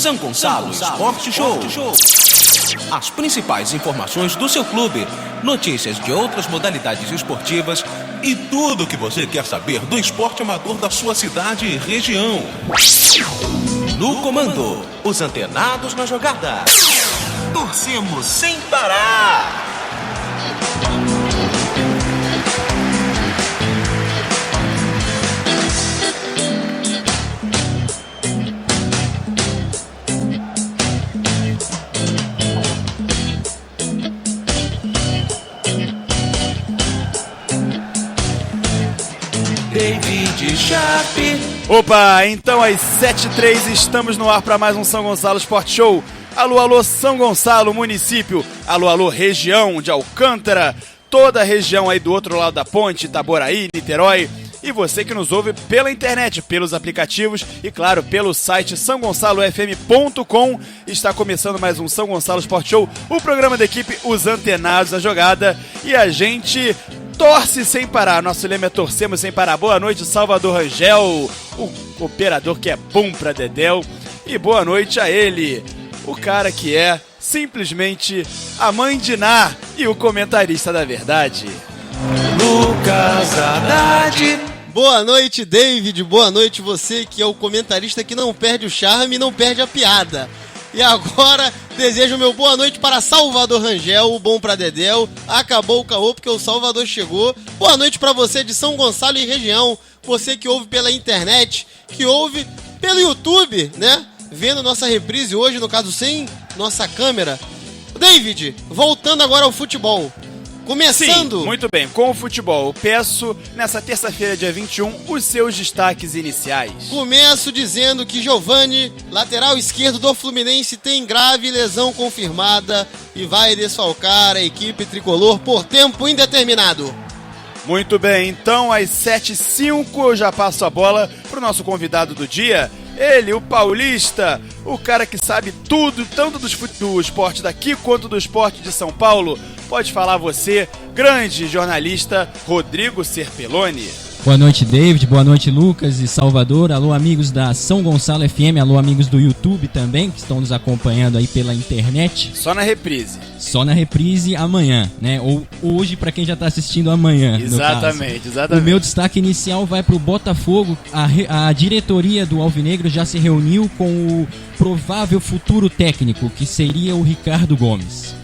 São Gonçalo Esporte Show. As principais informações do seu clube, notícias de outras modalidades esportivas e tudo o que você quer saber do esporte amador da sua cidade e região. No comando, os antenados na jogada. Torcemos sem parar. David Chape. Opa, então às 7h03 estamos no ar para mais um São Gonçalo Esporte Show. Alô, alô, São Gonçalo, município. Alô, alô, região de Alcântara. Toda a região aí do outro lado da ponte, Itaboraí, Niterói. E você que nos ouve pela internet, pelos aplicativos e, claro, pelo site sãogonçalofm.com. Está começando mais um São Gonçalo Esporte Show, o programa da equipe Os Antenados na Jogada. E a gente torce sem parar. Nosso lema é torcemos sem parar. Boa noite, Salvador Rangel, o operador que é bom pra dedéu. E boa noite a ele, o cara que é simplesmente a mãe de Ná e o comentarista da verdade, Lucas Haddad. Boa noite, David. Boa noite, você que é o comentarista que não perde o charme e não perde a piada. E agora, desejo meu boa noite para Salvador Rangel, o bom pra dedéu. Acabou o caô porque o Salvador chegou. Boa noite para você de São Gonçalo e região. Você que ouve pela internet, que ouve pelo YouTube, né? Vendo nossa reprise hoje, no caso sem nossa câmera. David, voltando agora ao futebol. Começando! Sim, muito bem, com o futebol, peço nessa terça-feira, dia 21, os seus destaques iniciais. Começo dizendo que Giovani, lateral esquerdo do Fluminense, tem grave lesão confirmada e vai desfalcar a equipe tricolor por tempo indeterminado. Muito bem, então às 7h05 eu já passo a bola para o nosso convidado do dia. Ele, o paulista, o cara que sabe tudo, tanto do esporte daqui quanto do esporte de São Paulo. Pode falar você, grande jornalista Rodrigo Serpelloni. Boa noite, David. Boa noite, Lucas e Salvador. Alô, amigos da São Gonçalo FM. Alô, amigos do YouTube também, que estão nos acompanhando aí pela internet. Só na reprise. Só na reprise amanhã, né? Ou hoje, pra quem já tá assistindo amanhã. Exatamente. O meu destaque inicial vai pro Botafogo. A diretoria do Alvinegro já se reuniu com o provável futuro técnico, que seria o Ricardo Gomes.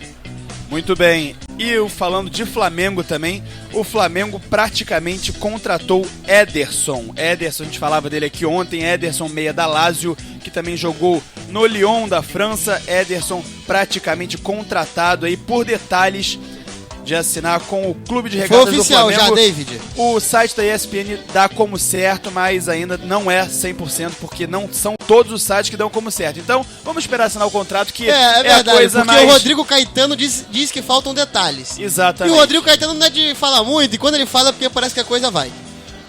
Muito bem, e eu falando de Flamengo também, o Flamengo praticamente contratou Ederson. Ederson, a gente falava dele aqui ontem, Ederson, meia da Lazio, que também jogou no Lyon da França. Ederson praticamente contratado aí por detalhes de assinar com o clube de regatas do Flamengo. Foi oficial já, David? O site da ESPN dá como certo, mas ainda não é 100%, porque não são todos os sites que dão como certo. Então, vamos esperar assinar o contrato, que é verdade, a coisa porque mais... o Rodrigo Caetano diz que faltam detalhes. Exatamente. E o Rodrigo Caetano não é de falar muito, e quando ele fala é porque parece que a coisa vai.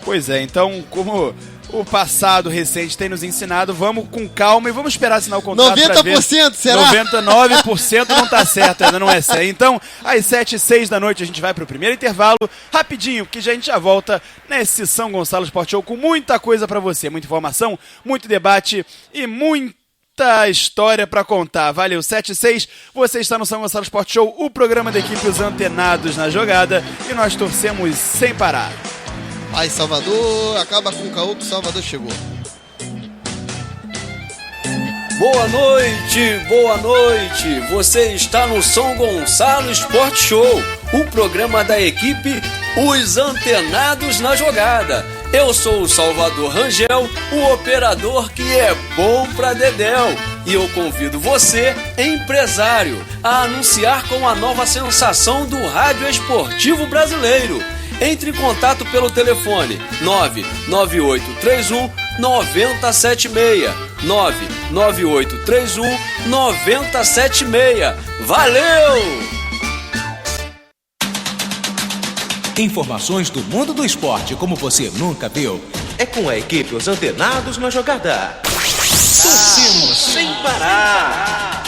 Pois é, então, como o passado recente tem nos ensinado, vamos com calma e vamos esperar assinar o contrato. 90%, será? 99% não tá certo, ainda não é certo. Então, às 7h06 da noite a gente vai pro primeiro intervalo, rapidinho, que a gente já volta nesse São Gonçalo Esporte Show com muita coisa pra você, muita informação, muito debate e muita história pra contar. Valeu, 7h06, você está no São Gonçalo Esporte Show, o programa da equipe Os Antenados na Jogada, e nós torcemos sem parar. Ai, Salvador, acaba com o caô que o Salvador chegou. Boa noite, boa noite. Você está no São Gonçalo Esporte Show, o programa da equipe Os Antenados na Jogada. Eu sou o Salvador Rangel, o operador que é bom pra dedéu. E eu convido você, empresário, a anunciar com a nova sensação do rádio esportivo brasileiro. Entre em contato pelo telefone 99831 9076. 99831 9076. Valeu! Informações do mundo do esporte como você nunca viu. É com a equipe Os Antenados na Jogada. Torcemos sem parar.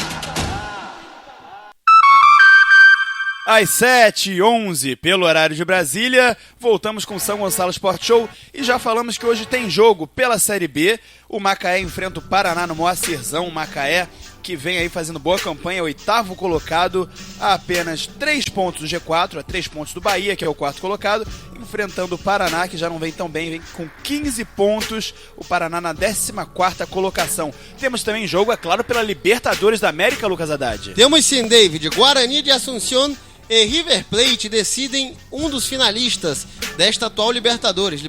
Às 7h11, pelo horário de Brasília, voltamos com São Gonçalo Sport Show e já falamos que hoje tem jogo pela Série B. O Macaé enfrenta o Paraná no Moacirzão. O Macaé que vem aí fazendo boa campanha, 8º colocado, a apenas 3 pontos do G4, a 3 pontos do Bahia, que é o 4º colocado, enfrentando o Paraná, que já não vem tão bem, vem com 15 pontos, o Paraná na 14ª colocação. Temos também jogo, é claro, pela Libertadores da América, Lucas Haddad. Temos sim, David. Guarani de Assunción e River Plate decidem um dos finalistas desta atual Libertadores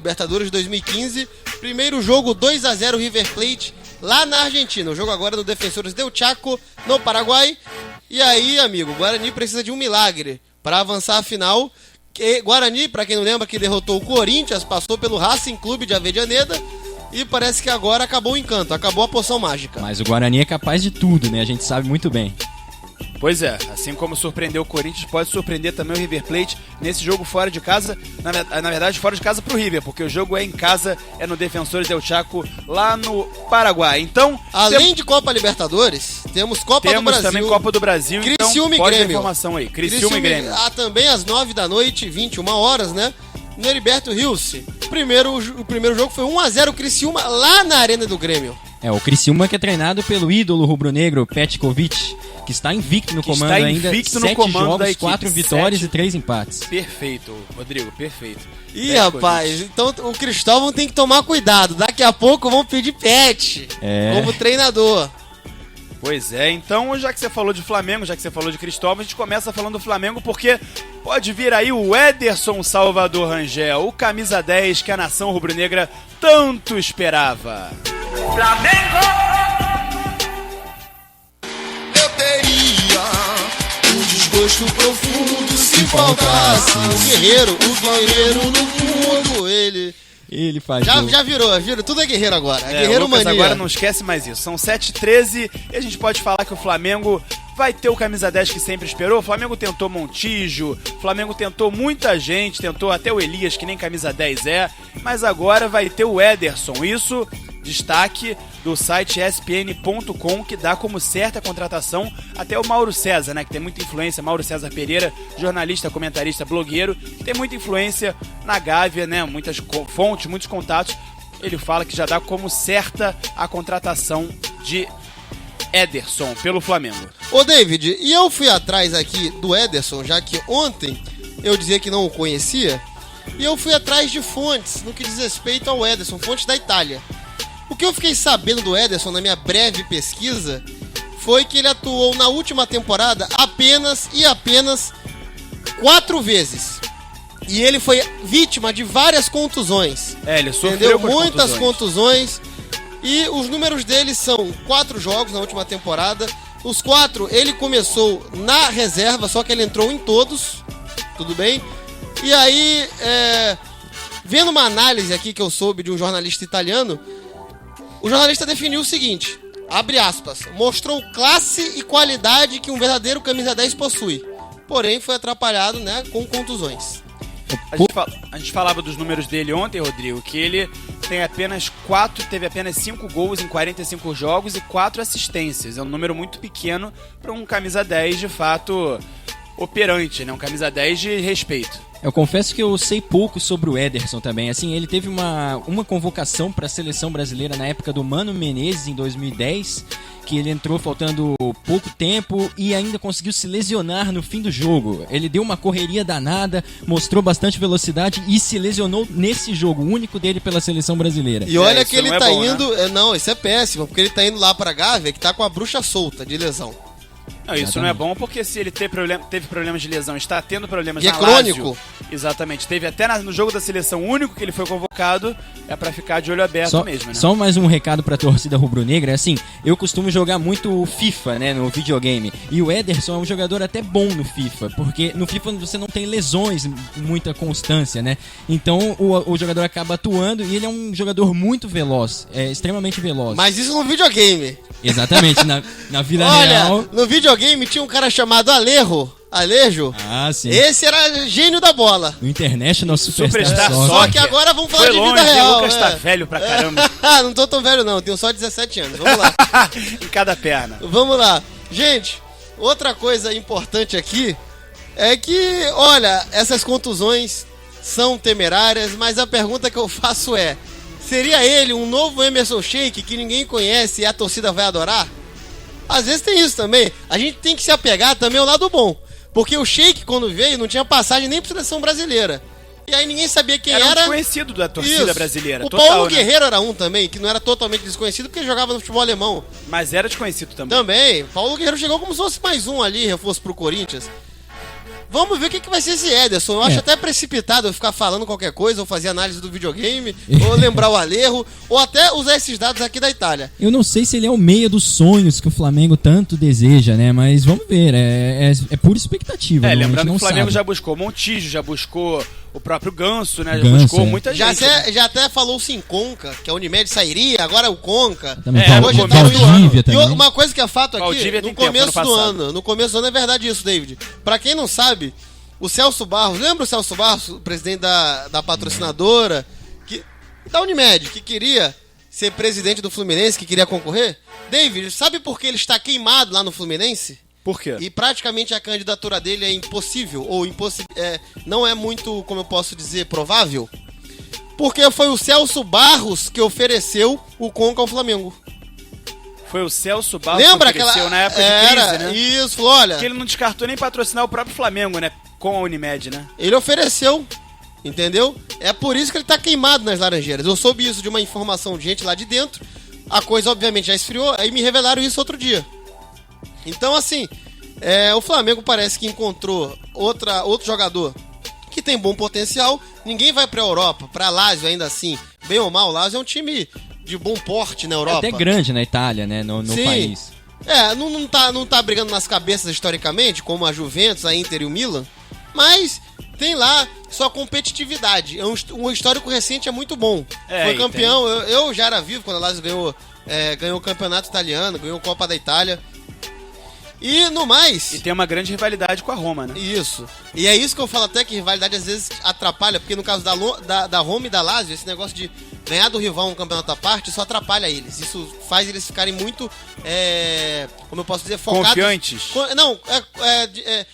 2015. Primeiro jogo 2-0 River Plate lá na Argentina. O jogo agora do Defensores del Chaco, no Paraguai. E aí, amigo, o Guarani precisa de um milagre para avançar a final. Guarani, para quem não lembra, que derrotou o Corinthians, passou pelo Racing Clube de Avejaneda. E parece que agora acabou o encanto, acabou a poção mágica. Mas o Guarani é capaz de tudo, né? A gente sabe muito bem. Pois é, assim como surpreendeu o Corinthians, pode surpreender também o River Plate nesse jogo fora de casa, na verdade fora de casa pro River, porque o jogo é em casa, é no Defensores del Chaco, lá no Paraguai. Então, além de Copa Libertadores, temos Copa do Brasil. Temos também Copa do Brasil, Criciúma então pode e Grêmio. ter informação aí, Criciúma e Grêmio. Também às 9 da noite, 21 horas, né? No Heriberto Rilse. O primeiro jogo foi 1-0 Criciúma lá na Arena do Grêmio. O Criciúma que é treinado pelo ídolo rubro-negro Petkovic, que está invicto no comando ainda, 7 jogos, 4 vitórias e 3 empates. Perfeito, Rodrigo, perfeito. Ih, rapaz, então o Cristóvão tem que tomar cuidado. Daqui a pouco vão pedir Pet como treinador. Pois é, então já que você falou de Flamengo, já que você falou de Cristóvão, a gente começa falando do Flamengo porque pode vir aí o Ederson Salvador Rangel, o camisa 10 que a nação rubro-negra tanto esperava. Flamengo! Desgosto profundo se faltasse o guerreiro no mundo, ele faz já virou, tudo é guerreiro agora, guerreiro Lucas mania. Agora não esquece mais isso, são 7h13 e a gente pode falar que o Flamengo vai ter o camisa 10 que sempre esperou. O Flamengo tentou Montijo, o Flamengo tentou muita gente, tentou até o Elias, que nem camisa 10 é, mas agora vai ter o Ederson. Isso, destaque do site ESPN.com, que dá como certa a contratação até o Mauro César, né, que tem muita influência, Mauro César Pereira, jornalista, comentarista, blogueiro, que tem muita influência na Gávea, né, muitas fontes, muitos contatos. Ele fala que já dá como certa a contratação de Ederson pelo Flamengo. Ô David, e eu fui atrás aqui do Ederson, já que ontem eu dizia que não o conhecia, e eu fui atrás de fontes no que diz respeito ao Ederson, fontes da Itália. O que eu fiquei sabendo do Ederson na minha breve pesquisa foi que ele atuou na última temporada apenas 4 vezes. E ele foi vítima de várias contusões. Ele sofreu muitas contusões. E os números dele são 4 jogos na última temporada. Os 4 ele começou na reserva, só que ele entrou em todos. Tudo bem? E aí, vendo uma análise aqui que eu soube de um jornalista italiano, o jornalista definiu o seguinte, abre aspas, mostrou classe e qualidade que um verdadeiro camisa 10 possui. Porém, foi atrapalhado, né, com contusões. A gente falava dos números dele ontem, Rodrigo, que ele teve apenas 5 gols em 45 jogos e 4 assistências. É um número muito pequeno para um camisa 10 de fato operante, né? Um camisa 10 de respeito. Eu confesso que eu sei pouco sobre o Ederson também. Assim, ele teve uma convocação para a seleção brasileira na época do Mano Menezes, em 2010, que ele entrou faltando pouco tempo e ainda conseguiu se lesionar no fim do jogo. Ele deu uma correria danada, mostrou bastante velocidade e se lesionou nesse jogo, o único dele pela seleção brasileira. E olha que ele tá bom, indo... né? Não, isso é péssimo, porque ele tá indo lá pra Gávea, que tá com a bruxa solta de lesão. Não, isso não é bom porque se ele teve problemas de lesão, está tendo problemas e na crônico. Lazio, exatamente, teve até no jogo da seleção único que ele foi convocado, é pra ficar de olho aberto mesmo, né? Só mais um recado pra torcida rubro-negra, assim, eu costumo jogar muito FIFA, né, no videogame, e o Ederson é um jogador até bom no FIFA, porque no FIFA você não tem lesões com muita constância, né, então o jogador acaba atuando e ele é um jogador muito veloz, extremamente veloz. Mas isso no videogame. Exatamente, na vida Olha, real... no videogame tinha um cara chamado Alejo. Ah, sim. Esse era gênio da bola. O International Superstar Soccer. Só que agora vamos falar Foi de longe, vida real. o Lucas tá velho pra caramba. Não tô tão velho não, tenho só 17 anos. Vamos lá. Em cada perna. Vamos lá. Gente, outra coisa importante aqui é que, olha, essas contusões são temerárias, mas a pergunta que eu faço é: seria ele um novo Emerson Sheik que ninguém conhece e a torcida vai adorar? Às vezes tem isso também. A gente tem que se apegar também ao lado bom. Porque o Sheik, quando veio, não tinha passagem nem pra seleção brasileira. E aí ninguém sabia quem era. Era um desconhecido da torcida brasileira. O total, Paulo né? Guerreiro era um também, que não era totalmente desconhecido porque jogava no futebol alemão. Mas era desconhecido também. Também. Paulo Guerreiro chegou como se fosse mais um ali, reforço pro Corinthians. Vamos ver o que vai ser esse Ederson. Eu acho até precipitado eu ficar falando qualquer coisa, ou fazer análise do videogame, ou lembrar o Alejo, ou até usar esses dados aqui da Itália. Eu não sei se ele é o meia dos sonhos que o Flamengo tanto deseja, né? Mas vamos ver, é pura expectativa. Lembrando que o Flamengo sabe. já buscou Montijo, já buscou o próprio Ganso, né? Já Ganso, buscou muita gente. Já até falou-se em Conca, que a Unimed sairia, agora é o Conca. Também Hoje no começo do Valdívia E também. uma coisa que é fato aqui, Valdívia no tem tempo, começo ano do passado. ano, no começo do ano é verdade isso, David. Pra quem não sabe, o Celso Barros, lembra o Celso Barros, o presidente da patrocinadora, da Unimed, que queria ser presidente do Fluminense, que queria concorrer? David, sabe por que ele está queimado lá no Fluminense? Por quê? E praticamente a candidatura dele é impossível, ou não é muito, como eu posso dizer, provável? Porque foi o Celso Barros que ofereceu o Conca ao Flamengo. Foi o Celso Barros Lembra que ofereceu aquela... na época de crise, né? Isso, falou, olha... Porque ele não descartou nem patrocinar o próprio Flamengo, né? Com a Unimed, né? Ele ofereceu, entendeu? É por isso que ele tá queimado nas Laranjeiras. Eu soube isso de uma informação de gente lá de dentro. A coisa, obviamente, já esfriou. Aí me revelaram isso outro dia. Então, assim, o Flamengo parece que encontrou outro jogador que tem bom potencial. Ninguém vai pra Europa, pra Lazio ainda assim. Bem ou mal, o Lazio é um time de bom porte na Europa. É até grande na Itália, né? No Sim. país. Não tá brigando nas cabeças historicamente, como a Juventus, a Inter e o Milan. Mas tem lá sua competitividade. Um histórico recente é muito bom. Foi campeão, eu já era vivo quando a Lazio ganhou o campeonato italiano, ganhou a Copa da Itália. E no mais... E tem uma grande rivalidade com a Roma, né? Isso. E é isso que eu falo até que rivalidade às vezes atrapalha, porque no caso da Roma e da Lazio, esse negócio de ganhar do rival um campeonato à parte, isso atrapalha eles. Isso faz eles ficarem muito, como eu posso dizer, focados. Confiantes?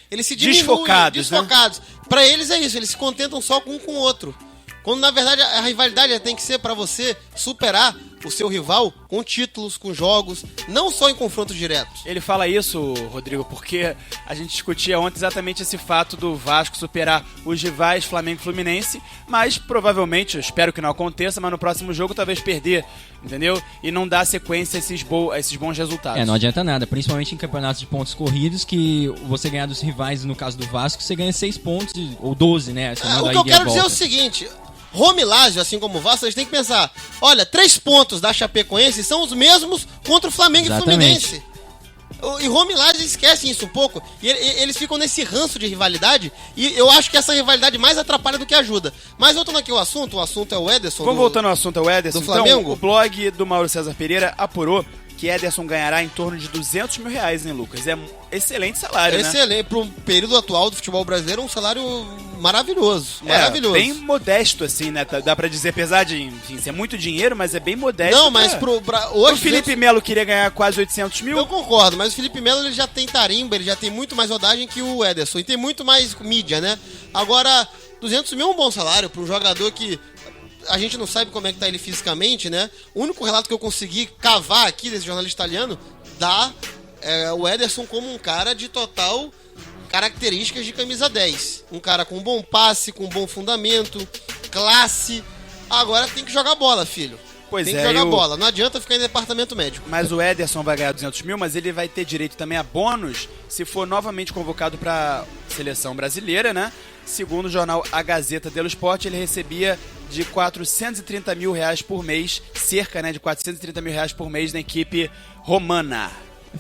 Eles se diminuem, Desfocados, né? Pra eles é isso, eles se contentam só com um com o outro. Quando na verdade a rivalidade tem que ser pra você superar o seu rival com títulos, com jogos, não só em confrontos diretos. Ele fala isso, Rodrigo, porque a gente discutia ontem exatamente esse fato do Vasco superar os rivais Flamengo e Fluminense, mas provavelmente, eu espero que não aconteça, mas no próximo jogo talvez perder, entendeu? E não dar sequência a esses bons resultados. Não adianta nada, principalmente em campeonatos de pontos corridos, que você ganhar dos rivais, no caso do Vasco, você ganha 6 pontos, ou 12, né? O que eu quero dizer é o seguinte... Roma e Lazio, assim como o Vasco, eles têm que pensar, olha, 3 pontos da Chapecoense são os mesmos contra o Flamengo Exatamente. e Fluminense. E Roma e Lazio esquecem isso um pouco, e eles ficam nesse ranço de rivalidade, e eu acho que essa rivalidade mais atrapalha do que ajuda. Mas voltando aqui ao assunto é o Ederson. Vamos voltando ao assunto, é o Ederson. do Flamengo? Então, o blog do Mauro César Pereira apurou que Ederson ganhará em torno de R$200 mil, né, Lucas? É um excelente salário, né? Excelente, para um período atual do futebol brasileiro, um salário maravilhoso. Maravilhoso. Bem modesto, assim, né? Dá pra dizer, apesar de, enfim, ser muito dinheiro, mas é bem modesto. Não, mas hoje... O Felipe Melo queria ganhar quase 800 mil. Eu concordo, mas o Felipe Melo ele já tem tarimba, ele já tem muito mais rodagem que o Ederson. E tem muito mais mídia, né? Agora, 200 mil é um bom salário para um jogador que... A gente não sabe como é que tá ele fisicamente, né? O único relato que eu consegui cavar aqui desse jornalista italiano dá o Ederson como um cara de total características de camisa 10. Um cara com bom passe, com bom fundamento, classe. Agora tem que jogar bola, filho. Pois tem que jogar bola. Não adianta ficar em departamento médico. Mas o Ederson vai ganhar 200 mil, mas ele vai ter direito também a bônus se for novamente convocado para seleção brasileira, né? Segundo o jornal A Gazeta dello Sport, ele recebia de R$430 mil por mês, cerca, né, de R$430 mil por mês na equipe romana.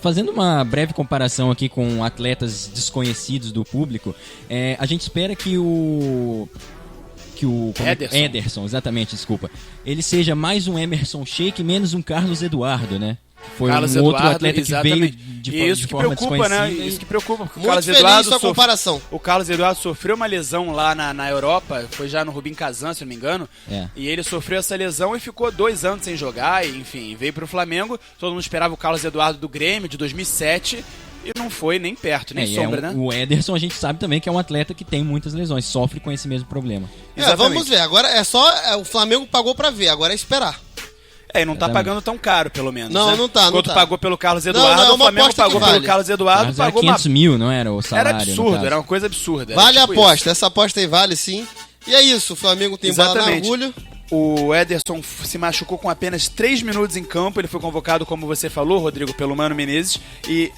Fazendo uma breve comparação aqui com atletas desconhecidos do público, a gente espera que o Ederson, exatamente, desculpa. Ele seja mais um Emerson Sheik, menos um Carlos Eduardo, né? Foi Carlos um outro Eduardo, atleta exatamente. que veio de forma preocupa, né? desconhecida. Isso que preocupa, porque Muito o Carlos feliz Eduardo sua comparação. O Carlos Eduardo sofreu uma lesão lá na Europa, foi já no Rubin Kazan, se não me engano. E ele sofreu essa lesão e ficou 2 anos sem jogar, e, enfim, veio pro Flamengo. Todo mundo esperava o Carlos Eduardo do Grêmio, de 2007. e não foi nem perto, nem sombra, né? O Ederson a gente sabe também que é um atleta que tem muitas lesões, sofre com esse mesmo problema. Exatamente. Vamos ver. Agora é só... o Flamengo pagou pra ver, agora é esperar. E não tá pagando tão caro, pelo menos. Não, né? não tá. Quanto pagou pelo Carlos Eduardo, Não, é o Flamengo aposta pagou que vale. pelo Carlos Eduardo, Mas era pagou 500 mil, não era o salário? Era no absurdo, caso. era uma coisa absurda. Vale a tipo aposta. Essa aposta aí vale sim. E é isso, o Flamengo tem bala na Exatamente. agulha. O Ederson se machucou com apenas 3 minutos em campo. Ele foi convocado, como você falou, Rodrigo, pelo Mano Menezes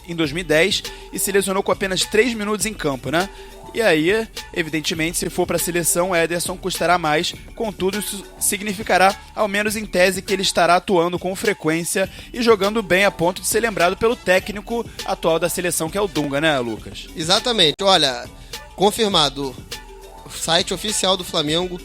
em 2010 e se lesionou com apenas 3 minutos em campo, né? E aí, evidentemente, se for para a seleção, o Ederson custará mais. Contudo, isso significará, ao menos em tese, que ele estará atuando com frequência e jogando bem a ponto de ser lembrado pelo técnico atual da seleção, que é o Dunga, né, Lucas? Exatamente. Olha, confirmado. O site oficial do Flamengo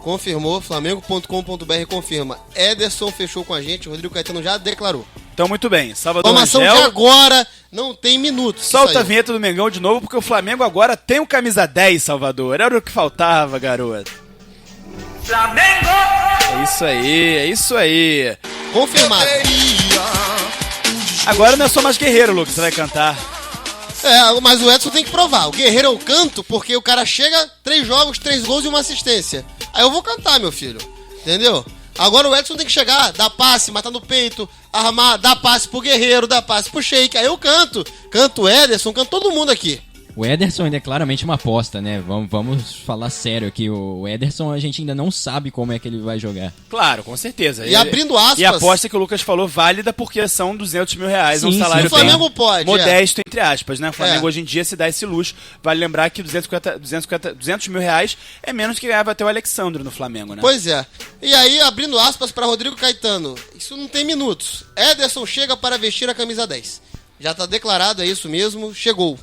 confirmou, flamengo.com.br confirma. Ederson fechou com a gente, o Rodrigo Caetano já declarou. Então, muito bem. Salvador Informação de Rangel, agora, não tem minutos. solta a vinheta do Mengão de novo, porque o Flamengo agora tem o camisa 10, Salvador. Era o que faltava, garoto. Flamengo. É isso aí, é isso aí. Confirmado. Agora não é só mais Guerreiro, Lucas, você vai cantar. Mas o Edson tem que provar. O Guerreiro eu canto porque o cara chega, 3 jogos, 3 gols e uma assistência. Aí eu vou cantar, meu filho. Entendeu? Agora o Edson tem que chegar, dar passe, matar no peito, armar, dar passe pro Guerreiro, dar passe pro Sheik. Aí eu canto. Canto o Ederson, canto todo mundo aqui. O Ederson ainda é claramente uma aposta, né? Vamos falar sério aqui. O Ederson a gente ainda não sabe como é que ele vai jogar. Claro, com certeza. E abrindo aspas... E a aposta que o Lucas falou válida porque são 200 mil reais, Sim, um sim, salário o Flamengo pode, modesto, entre aspas, né? O Flamengo É. hoje em dia se dá esse luxo. Vale lembrar que 200 mil reais é menos que ganhava até o Alexandre no Flamengo, né? Pois é. E aí, abrindo aspas para Rodrigo Caetano. Isso não tem minutos. Ederson chega para vestir a camisa 10. Já tá declarado, é isso mesmo. Chegou.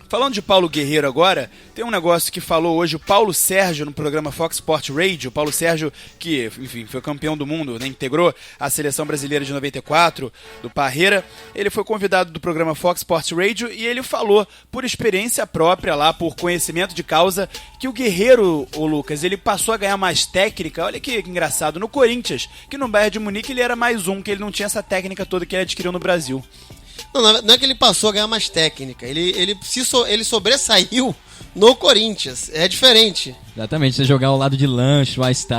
Falando de Paulo Guerreiro agora, tem um negócio que falou hoje o Paulo Sérgio no programa Fox Sport Radio. O Paulo Sérgio, que, enfim, foi campeão do mundo, né, integrou a seleção brasileira de 94, do Parreira. Ele foi convidado do programa Fox Sport Radio e ele falou, por experiência própria lá, por conhecimento de causa, que o Guerreiro, o Lucas, ele passou a ganhar mais técnica. Olha que engraçado, no Corinthians, que no Bayern de Munique ele era mais um, que ele não tinha essa técnica toda que ele adquiriu no Brasil. Não é que ele passou a ganhar mais técnica. Ele sobressaiu no Corinthians. É diferente. Exatamente, você jogar ao lado de Lancho, Weinstein,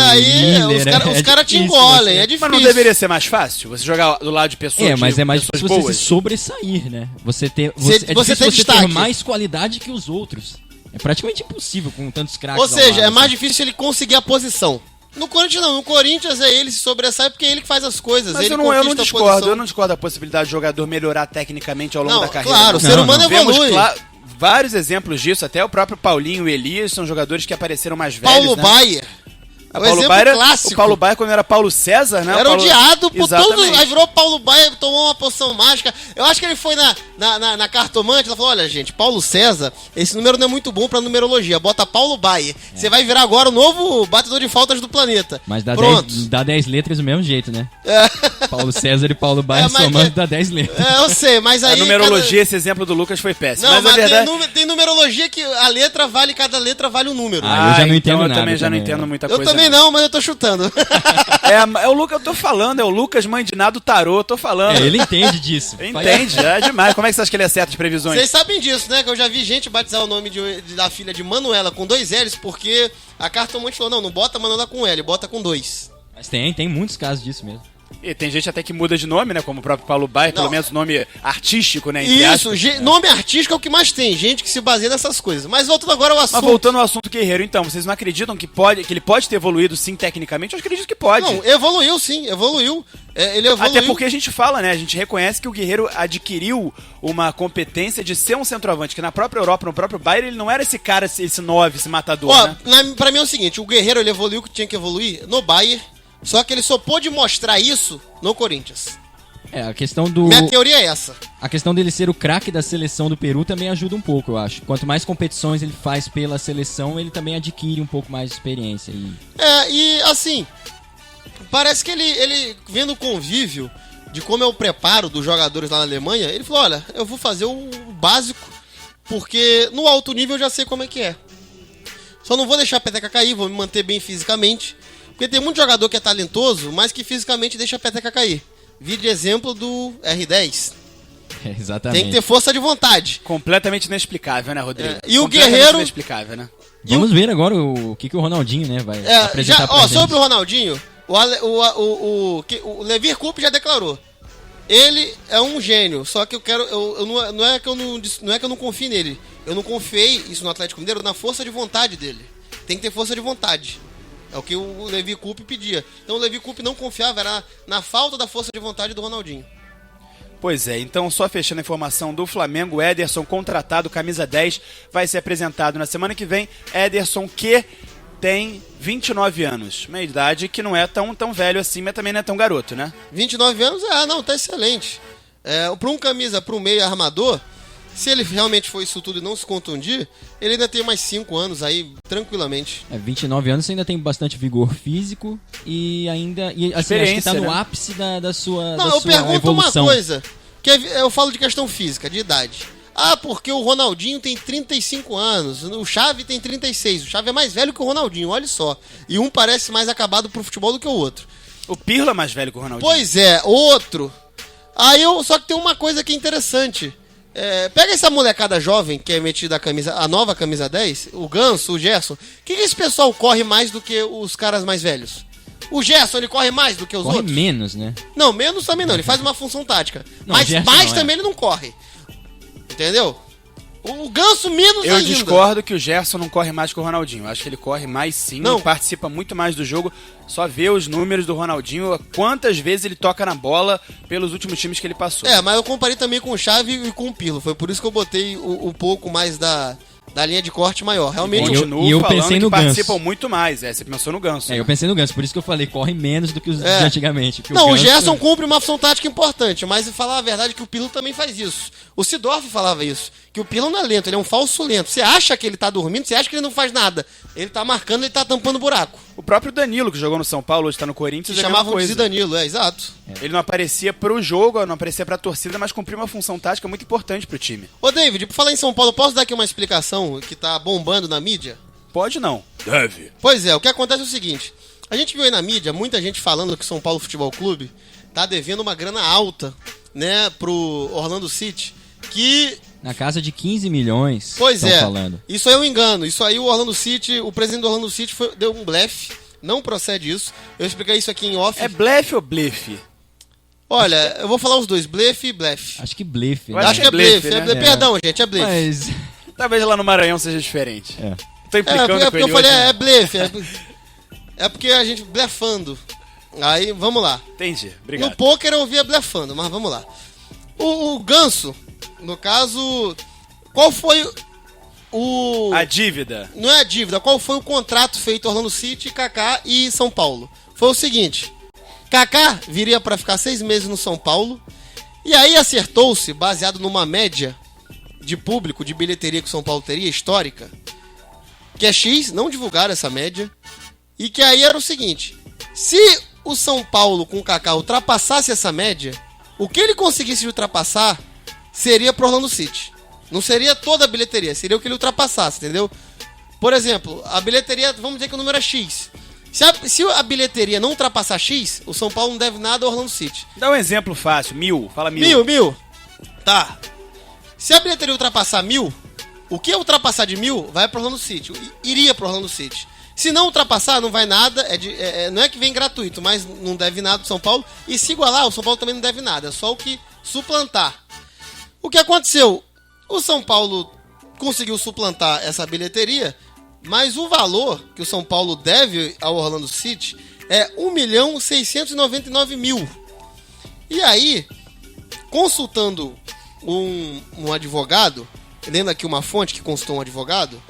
Aí Miller, os caras te difícil engolem. você- É difícil. Mas não deveria ser mais fácil você jogar do lado de pessoas mas de é mais pessoas difícil você boas? se sobressair, né? Você ter, Você- é você difícil ter você destaque. ter mais qualidade que os outros. É praticamente impossível com tantos craques. Ou seja, ao lado, é mais assim. difícil ele conseguir a posição. No Corinthians não. No Corinthians é ele se sobressai porque é ele que faz as coisas. Mas ele eu não conquista a discordo, posição. eu não discordo da possibilidade do jogador melhorar tecnicamente ao longo Não, da carreira. claro, o Não. ser humano Vemos evolui. vários exemplos disso, até o próprio Paulinho e Elias são jogadores que apareceram mais velhos, Paulo né? Baier. O O Paulo exemplo Baier, clássico. o Paulo Baier quando era Paulo César, né? Era O Paulo... odiado por todos. Exatamente. Aí virou Paulo Baier, tomou uma poção mágica. Eu acho que ele foi na cartomante. Ela falou: olha, gente, Paulo César, esse número não é muito bom pra numerologia. Bota Paulo Baier. Você vai virar agora o novo batedor de faltas do planeta. Mas dá Pronto. 10 letras do mesmo jeito, né? É. Paulo César e Paulo Baier mas somando é- dá 10 letras. Eu sei, mas aí. A numerologia, esse exemplo do Lucas foi péssimo. Não, mas mas a verdade... tem numerologia que a letra vale, cada letra vale um número. Ah, eu já não então entendo eu nada também já não também, entendo né? muita eu coisa. também não, mas eu tô chutando. É o Lucas, eu tô falando, é o Lucas Mandiná do Tarô, eu tô falando. É, ele entende disso. Entende, é demais. Como é que você acha que ele acerta as previsões? Vocês sabem disso, né? Que eu já vi gente batizar o nome da filha de Manuela com 2 L's, porque a cartomante falou: não bota Manuela com L, bota com 2. Mas tem muitos casos disso mesmo. E tem gente até que muda de nome, né? Como o próprio Paulo Baier, pelo Não. menos nome artístico, né? entre Isso, aspas. nome artístico é o que mais tem, gente que se baseia nessas coisas. Mas voltando agora ao Mas assunto. voltando ao assunto Guerreiro, então, vocês não acreditam que ele pode ter evoluído sim tecnicamente? Eu acredito que pode. Não, evoluiu sim, evoluiu. Ele evoluiu. Até porque a gente fala, né? A gente reconhece que o Guerreiro adquiriu uma competência de ser um centroavante, que na própria Europa, no próprio Bayern, ele não era esse cara, esse 9, esse matador, Ó, né? pra mim é o seguinte, o Guerreiro ele evoluiu o que tinha que evoluir no Bayern, só que ele só pôde mostrar isso no Corinthians. É, a questão do. Minha teoria é essa. A questão dele ser o craque da seleção do Peru também ajuda um pouco, eu acho. Quanto mais competições ele faz pela seleção, ele também adquire um pouco mais de experiência. E assim, parece que ele vendo o convívio de como é o preparo dos jogadores lá na Alemanha, ele falou: olha, eu vou fazer o básico, porque no alto nível eu já sei como é que é. Só não vou deixar a peteca cair, vou me manter bem fisicamente. Porque tem muito jogador que é talentoso, mas que fisicamente deixa a peteca cair. Vi de exemplo do R10. Exatamente. Tem que ter força de vontade. Completamente inexplicável, né, Rodrigo? E o Completamente Guerreiro- inexplicável, né? Vamos ver agora o que o Ronaldinho, né, vai apresentar pra gente. Sobre o Ronaldinho, o Levir Coupe já declarou. Ele é um gênio, só que não é que eu não confio nele. Eu não confiei, isso no Atlético Mineiro, na força de vontade dele. Tem que ter força de vontade. É o que o Levir Coupe pedia. Então o Levir Coupe não confiava, era na falta da força de vontade do Ronaldinho. Pois é, então só fechando a informação do Flamengo, o Ederson contratado, camisa 10, vai ser apresentado na semana que vem. Ederson que tem 29 anos, uma idade que não é tão velho assim, mas também não é tão garoto, né? 29 anos, tá excelente. Para um meio armador, se ele realmente for isso tudo e não se contundir, ele ainda tem mais 5 anos aí, tranquilamente. 29 anos, você ainda tem bastante vigor físico e ainda... E, assim, acho que tá no né? ápice da sua Não, da eu sua pergunto evolução. uma coisa, que eu falo de questão física, de idade. Ah, porque o Ronaldinho tem 35 anos, o Xavi tem 36, o Xavi é mais velho que o Ronaldinho, olha só. E um parece mais acabado pro futebol do que o outro. O Pirlo é mais velho que o Ronaldinho. Pois é, outro. Só que tem uma coisa que é interessante. Pega essa molecada jovem que é metida a nova camisa 10, o Ganso, o Gerson. Que esse pessoal corre mais do que os caras mais velhos? O Gerson, ele corre mais do que os Corre outros? menos, né? Não, menos também não, ele faz uma função tática. Não, Mas o Gerson mais não, também ele não corre. Entendeu? O Ganso menos Eu ainda. discordo que o Gerson não corre mais que o Ronaldinho. Acho que ele corre mais sim, Não. participa muito mais do jogo. Só vê os números do Ronaldinho, quantas vezes ele toca na bola pelos últimos times que ele passou. Mas eu comparei também com o Xavi e com o Pirlo. Foi por isso que eu botei um pouco mais da linha de corte maior. Realmente, Continuo E eu falando pensei que no Ganso. participam muito mais. Você pensou no Ganso. Eu pensei no Ganso, por isso que eu falei, corre menos do que os de antigamente. porque Não, o Ganso- Gerson cumpre uma função tática importante, mas falar a verdade é que o Pirlo também faz isso. O Sidorf falava isso, que o Pirlo não é lento, ele é um falso lento. Você acha que ele tá dormindo, você acha que ele não faz nada. Ele tá marcando, ele tá tampando buraco. O próprio Danilo, que jogou no São Paulo, hoje tá no Corinthians, Se é a mesma chamavam de coisa. Zidanilo, exato. Ele não aparecia pro jogo, não aparecia pra torcida, mas cumpriu uma função tática muito importante pro time. Ô David, por falar em São Paulo, posso dar aqui uma explicação que tá bombando na mídia? Pode não. Deve. Pois é, o que acontece é o seguinte. A gente viu aí na mídia muita gente falando que o São Paulo Futebol Clube tá devendo uma grana alta, né, pro Orlando City, que... Na casa de 15 milhões, Pois estão é, falando. isso aí é um engano. Isso aí o Orlando City, o presidente do Orlando City deu um blefe. Não procede isso. Eu expliquei isso aqui em off. É blefe ou blefe? Olha, eu vou falar os dois, blefe e blefe. Acho que blefe. Eu né? Acho que é blefe. né? Perdão, gente, é blefe. Mas... Talvez lá no Maranhão seja diferente. É. Tô implicando É com porque ele eu falei, hoje, né? é blefe. É porque a gente blefando. Aí, vamos lá. Entendi, obrigado. No pôquer eu ouvia blefando, mas vamos lá. O Ganso, no caso, qual foi o... A dívida. Não é a dívida, qual foi o contrato feito Orlando City, Kaká e São Paulo? Foi o seguinte, Kaká viria para ficar 6 meses no São Paulo, e aí acertou-se, baseado numa média de público, de bilheteria que o São Paulo teria, histórica, que é X, não divulgaram essa média, e que aí era o seguinte, se o São Paulo com o Kaká ultrapassasse essa média, o que ele conseguisse ultrapassar seria pro Orlando City. Não seria toda a bilheteria, seria o que ele ultrapassasse, entendeu? Por exemplo, a bilheteria, vamos dizer que o número é X. Se a bilheteria não ultrapassar X, o São Paulo não deve nada ao Orlando City. Dá um exemplo fácil. 1.000. Fala 1.000. 1.000. Tá. Se a bilheteria ultrapassar 1.000, o que ultrapassar de 1.000 vai pro Orlando City. Iria pro Orlando City. Se não ultrapassar, não vai nada. Não é que vem gratuito, mas não deve nada pro São Paulo. E se igualar, o São Paulo também não deve nada. É só o que suplantar. O que aconteceu? O São Paulo conseguiu suplantar essa bilheteria, mas o valor que o São Paulo deve ao Orlando City é 1.699.000. E aí, consultando um advogado, lendo aqui uma fonte que consultou um advogado,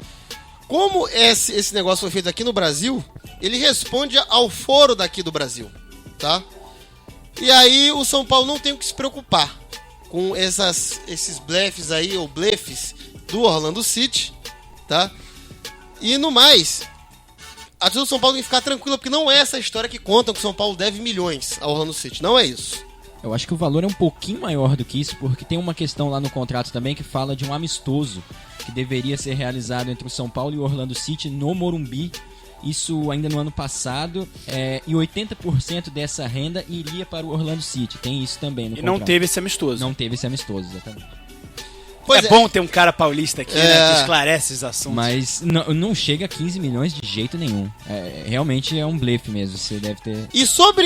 como esse negócio foi feito aqui no Brasil, ele responde ao foro daqui do Brasil, tá? E aí o São Paulo não tem o que se preocupar com esses blefes aí, ou blefes do Orlando City, tá? E no mais, a torcida do São Paulo tem que ficar tranquila, porque não é essa história que contam que o São Paulo deve milhões ao Orlando City, não é isso. Eu acho que o valor é um pouquinho maior do que isso, porque tem uma questão lá no contrato também que fala de um amistoso que deveria ser realizado entre o São Paulo e o Orlando City no Morumbi. isso ainda no ano passado, e 80% dessa renda iria para o Orlando City. Tem isso também no E contrato. não teve esse amistoso. Não teve esse amistoso, exatamente. Pois é bom ter um cara paulista aqui, né, É. que esclarece esses assuntos. Mas não chega a 15 milhões de jeito nenhum. Realmente é um blefe mesmo, você deve ter... E sobre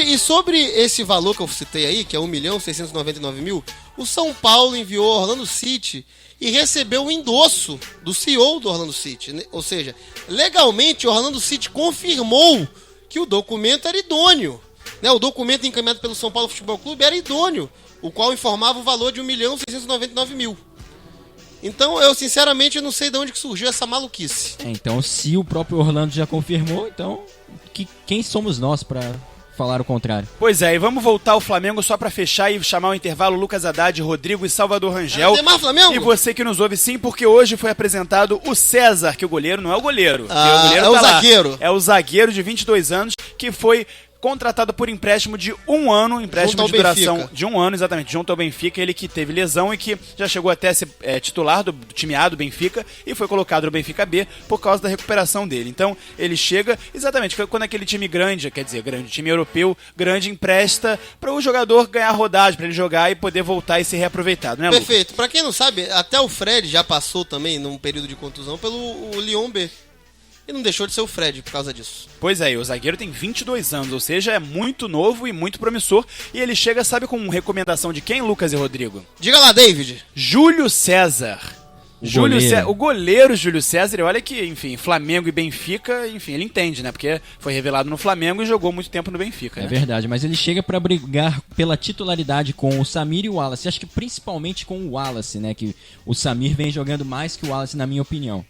esse valor que eu citei aí, que é 1.699.000, o São Paulo enviou ao Orlando City e recebeu o endosso do CEO do Orlando City. Né? Ou seja, legalmente o Orlando City confirmou que o documento era idôneo. Né? O documento encaminhado pelo São Paulo Futebol Clube era idôneo, o qual informava o valor de 1.699.000. Então, eu sinceramente não sei de onde que surgiu essa maluquice. Então, se o próprio Orlando já confirmou, então quem somos nós para falar o contrário? Pois é, e vamos voltar ao Flamengo só pra fechar e chamar o intervalo Lucas Haddad, Rodrigo e Salvador Rangel. Tem mais Flamengo? E você que nos ouve sim, porque hoje foi apresentado o César, que o goleiro não é o goleiro. Ah, o goleiro é o tá lá. zagueiro. É o zagueiro de 22 anos que foi contratado por empréstimo de 1 ano, empréstimo Junto de ao duração Benfica. de 1 ano, exatamente, junto ao Benfica, ele que teve lesão e que já chegou até a ser titular do time A do Benfica e foi colocado no Benfica B por causa da recuperação dele. Então, ele chega, exatamente, quando aquele time grande, quer dizer, grande, time europeu, grande, empresta para o jogador ganhar rodagem, para ele jogar e poder voltar e ser reaproveitado, né, Lucas? Perfeito. Pra quem não sabe, até o Fred já passou também, num período de contusão, pelo o Lyon B. E não deixou de ser o Fred por causa disso. Pois é, o zagueiro tem 22 anos, ou seja, é muito novo e muito promissor. E ele chega, sabe, com recomendação de quem, Lucas e Rodrigo? Diga lá, David. Júlio César. O goleiro Júlio César, e olha que, enfim, Flamengo e Benfica, enfim, ele entende, né? Porque foi revelado no Flamengo e jogou muito tempo no Benfica, É né? verdade, mas ele chega pra brigar pela titularidade com o Samir e o Wallace. Acho que principalmente com o Wallace, né? Que o Samir vem jogando mais que o Wallace, na minha opinião.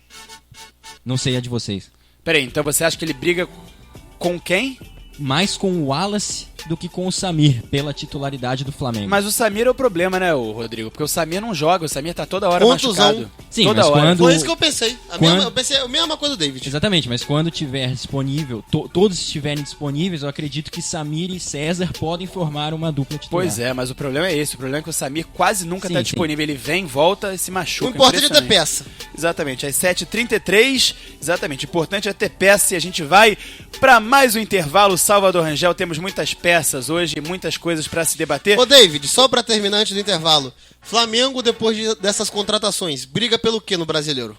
Não sei a de vocês. Peraí, então você acha que ele briga com quem? Mais com o Wallace do que com o Samir, pela titularidade do Flamengo. Mas o Samir é o problema, né, o Rodrigo? Porque o Samir não joga, o Samir tá toda hora Contusão. machucado. Sim, toda mas hora. quando- Foi isso que eu pensei. Quando- Eu pensei a mesma coisa do David. Exatamente, mas quando tiver disponível, todos estiverem disponíveis, eu acredito que Samir e César podem formar uma dupla titular. Pois é, mas o problema é esse. O problema é que o Samir quase nunca Sim, tá sim. disponível. Ele vem, volta e se O machuca. importante é ter Impressionante. peça. Exatamente, às 7h33, exatamente, o importante é ter peça e a gente vai para mais um intervalo. Salvador Rangel, temos muitas peças hoje, muitas coisas para se debater. Ô, David, só pra terminar antes do intervalo. Flamengo, depois dessas contratações, briga pelo que no Brasileiro?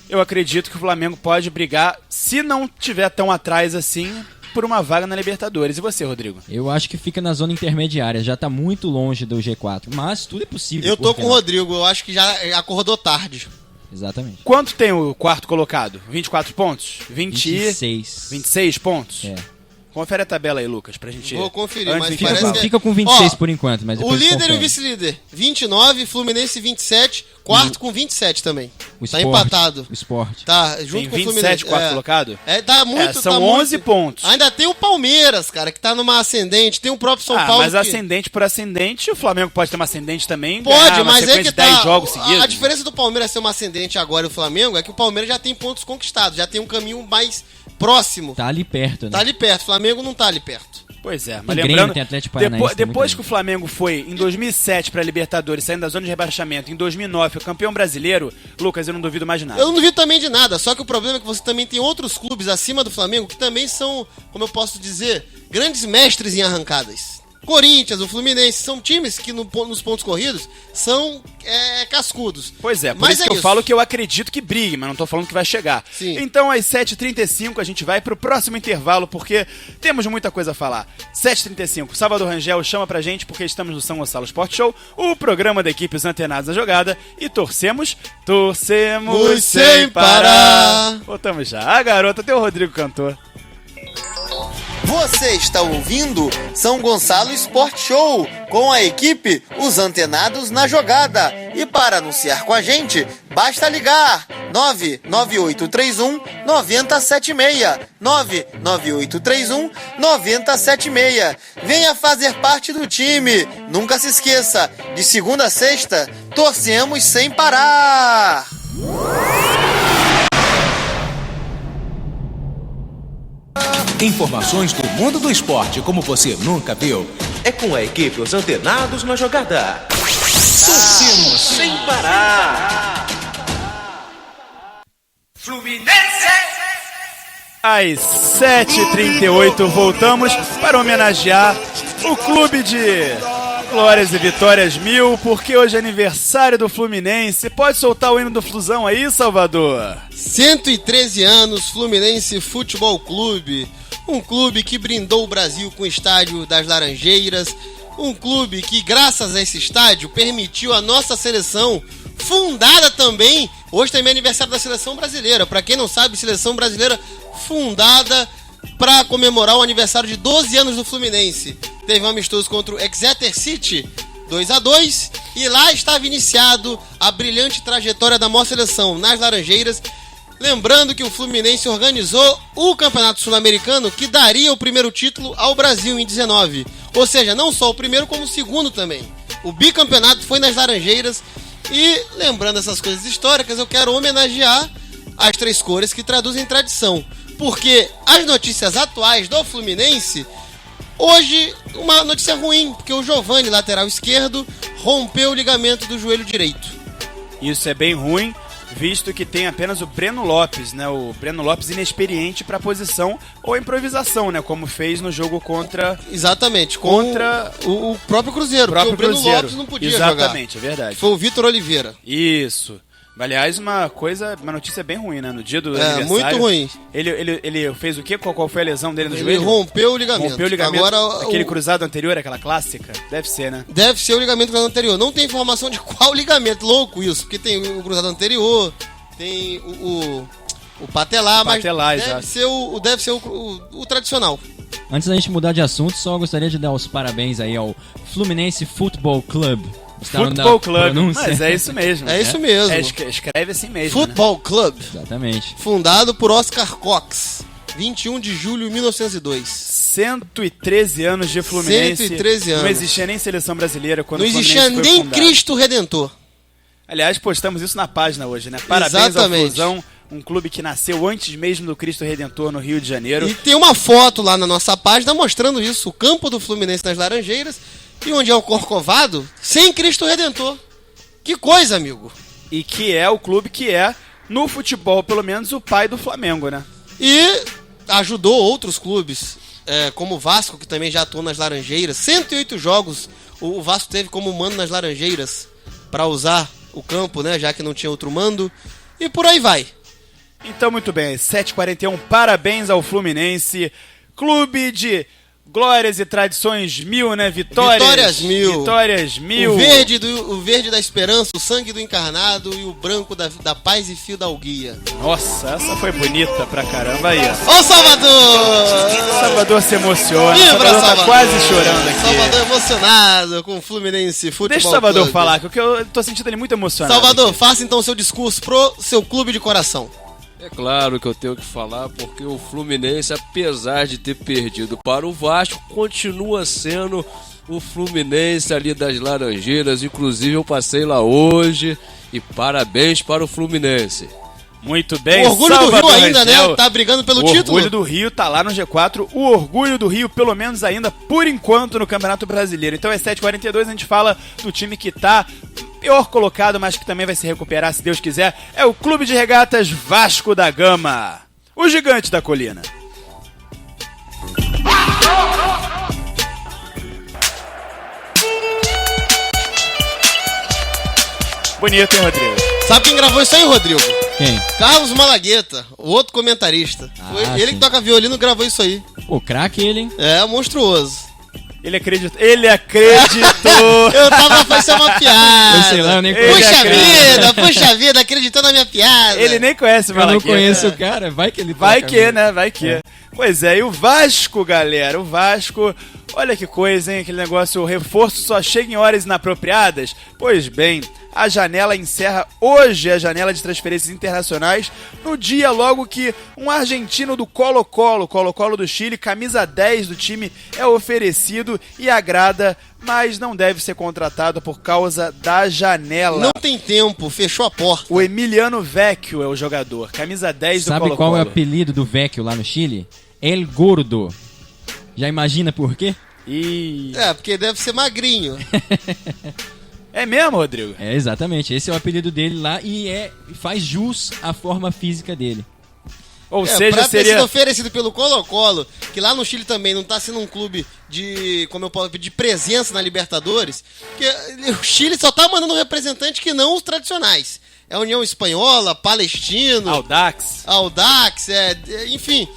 Eu acredito que o Flamengo pode brigar, se não tiver tão atrás assim, por uma vaga na Libertadores. E você, Rodrigo? Eu acho que fica na zona intermediária, já tá muito longe do G4, mas tudo é possível. Eu tô por que com o não? Rodrigo, eu acho que já acordou tarde. Exatamente. Quanto tem o quarto colocado? 24 pontos? 26. 26 pontos? É. Confere a tabela aí, Lucas, pra gente... Vou conferir, antes mas do Fica, parece intervalo. que- fica com 26 Ó, por enquanto, mas O depois líder e confere. o vice-líder, 29, Fluminense 27, quarto com 27 também. O Tá Sport, empatado. O Sport. Tá, junto Tem com o 27 Fluminense. quarto colocado? Tá muito, São tá 11 muito. pontos. Ainda tem o Palmeiras, cara, que tá numa ascendente, tem o próprio São Paulo mas que... ascendente por ascendente, o Flamengo pode ter uma ascendente também. Pode, ganhar uma mas é sequência que de 10 tá. jogos seguidos. A diferença do Palmeiras ser uma ascendente agora e o Flamengo é que o Palmeiras já tem pontos conquistados, já tem um caminho mais próximo. Tá ali perto, né? Tá ali perto, o Flamengo não tá ali perto. Pois é, mas Tem Grêmio, lembrando, tem Atlético Paranaense, tem depois muita que o Flamengo foi em 2007 pra Libertadores, saindo da zona de rebaixamento, em 2009 foi campeão brasileiro, Lucas, eu não duvido mais de nada. Eu não duvido também de nada, só que o problema é que você também tem outros clubes acima do Flamengo que também são, como eu posso dizer, grandes mestres em arrancadas. Corinthians, o Fluminense, são times que nos pontos corridos são cascudos. Pois é, por Mas isso que eu falo que eu acredito que brigue, mas não tô falando que vai chegar. Sim. Então, às 7h35, a gente vai pro próximo intervalo, porque temos muita coisa a falar. 7h35, Salvador Rangel chama pra gente, porque estamos no São Gonçalo Sport Show, o programa da equipe Os Antenados na Jogada, e torcemos sem parar. Voltamos já. Ah, garota, até o Rodrigo cantou. Você está ouvindo São Gonçalo Sport Show com a equipe Os Antenados na Jogada. E para anunciar com a gente, basta ligar 99831 9076. 99831 9076. Venha fazer parte do time. Nunca se esqueça, de segunda a sexta, torcemos sem parar. Informações do mundo do esporte como você nunca viu. É com a equipe Os Antenados na Jogada. Torcemos sem parar. Fluminense. Às 7h38 voltamos para homenagear o clube de glórias e vitórias 1000, porque hoje é aniversário do Fluminense. Pode soltar o hino do Flusão aí, Salvador? 113 anos, Fluminense Futebol Clube. Um clube que brindou o Brasil com o estádio das Laranjeiras. Um clube que, graças a esse estádio, permitiu a nossa seleção, fundada também. Hoje também é aniversário da seleção brasileira. Para quem não sabe, seleção brasileira fundada para comemorar o aniversário de 12 anos do Fluminense. Teve um amistoso contra o Exeter City, 2-2, e lá estava iniciado a brilhante trajetória da nossa seleção nas Laranjeiras. Lembrando que o Fluminense organizou o Campeonato Sul-Americano, que daria o primeiro título ao Brasil em 19. Ou seja, não só o primeiro, como o segundo também. O bicampeonato foi nas Laranjeiras. E lembrando essas coisas históricas, eu quero homenagear as três cores que traduzem tradição. Porque as notícias atuais do Fluminense, hoje uma notícia ruim, porque o Giovani, lateral esquerdo, rompeu o ligamento do joelho direito. Isso é bem ruim, visto que tem apenas o Breno Lopes, né? O Breno Lopes inexperiente para posição ou improvisação, né? Como fez no jogo contra... Exatamente, contra o próprio Cruzeiro, porque o Breno Lopes não podia jogar. Exatamente, é verdade. Foi o Vitor Oliveira. Isso. Aliás, uma notícia bem ruim, né? No dia do aniversário. Muito ruim. Ele fez o quê? Qual foi a lesão dele no Ele joelho? rompeu o ligamento. Rompeu o ligamento. Agora, aquele cruzado anterior, aquela clássica? Deve ser, né? Deve ser o ligamento cruzado anterior. Não tem informação de qual ligamento. Louco isso, porque tem o cruzado anterior, tem o patelar, mas deve ser o tradicional. Antes da gente mudar de assunto, só gostaria de dar os parabéns aí ao Fluminense Football Club. Futebol Club, mas é isso mesmo. É isso mesmo. Escreve assim mesmo. Futebol Club. Exatamente. Fundado por Oscar Cox, 21 de julho de 1902. 113 anos de Fluminense. 113 anos. Não existia nem seleção brasileira quando não o Fluminense existia nem fundado. Cristo Redentor. Aliás, postamos isso na página hoje, né? Parabéns Exatamente. ao Flusão, um clube que nasceu antes mesmo do Cristo Redentor no Rio de Janeiro. E tem uma foto lá na nossa página mostrando isso, o campo do Fluminense nas Laranjeiras, e onde é o Corcovado, sem Cristo Redentor. Que coisa, amigo. E que é o clube que é, no futebol, pelo menos, o pai do Flamengo, né? E ajudou outros clubes, como o Vasco, que também já atuou nas Laranjeiras. 108 jogos o Vasco teve como mando nas Laranjeiras para usar o campo, né? Já que não tinha outro mando. E por aí vai. Então, muito bem, 7h41, parabéns ao Fluminense, clube de glórias e tradições 1000, né? Vitórias 1000. Vitórias 1000. O verde da esperança, o sangue do encarnado e o branco da paz e fio da alguia. Nossa, essa foi bonita pra caramba aí, ó. Ô, Salvador! Salvador se emociona, Vibra, Salvador tá quase chorando aqui. Salvador emocionado com o Fluminense Futebol Deixa o Salvador Clube. falar, que eu tô sentindo ele muito emocionado. Salvador, aqui. faça então o seu discurso pro seu clube de coração. É claro que eu tenho que falar, porque o Fluminense, apesar de ter perdido para o Vasco, continua sendo o Fluminense ali das Laranjeiras. Inclusive eu passei lá hoje e parabéns para o Fluminense. Muito bem, O Orgulho Salvador do Rio ainda, Rangel. né? Tá brigando pelo O título. Orgulho do Rio tá lá no G4. O Orgulho do Rio, pelo menos ainda, por enquanto, no Campeonato Brasileiro. Então é 7h42, a gente fala do time que tá pior colocado, mas que também vai se recuperar, se Deus quiser. É o Clube de Regatas Vasco da Gama. O gigante da colina. Bonito, hein, Rodrigo? Sabe quem gravou isso aí, Rodrigo? Quem? Carlos Malagueta, o outro comentarista. Foi ele sim. que toca violino gravou isso aí. Pô, craque ele, hein? É, monstruoso. Ele acreditou. Ele acreditou. Eu tava fazendo uma piada. Eu sei lá, eu nem Ele conheço. Puxa vida, acreditou na minha piada. Ele nem conhece o Eu não Malagueta. conheço o cara, vai que ele Vai toca que, mesmo. né? Vai que. Pois é, e o Vasco, galera, o Vasco, olha que coisa, hein? Aquele negócio, o reforço só chega em horas inapropriadas. Pois bem, a janela encerra hoje a janela de transferências internacionais, no dia logo que um argentino do Colo-Colo do Chile, camisa 10 do time, é oferecido e agrada, mas não deve ser contratado por causa da janela. Não tem tempo, fechou a porta. O Emiliano Vecchio é o jogador, camisa 10 do Sabe Colo-Colo. qual é o apelido do Vecchio lá no Chile? El Gordo. Já imagina por quê? E... É, porque deve ser magrinho. É mesmo, Rodrigo? É, exatamente. Esse é o apelido dele lá e faz jus à forma física dele. Ou seja, pra ter seria... sido oferecido pelo Colo-Colo, que lá no Chile também não tá sendo um clube de presença na Libertadores, porque o Chile só tá mandando representantes que não os tradicionais. É a União Espanhola, Palestino, Audax, enfim,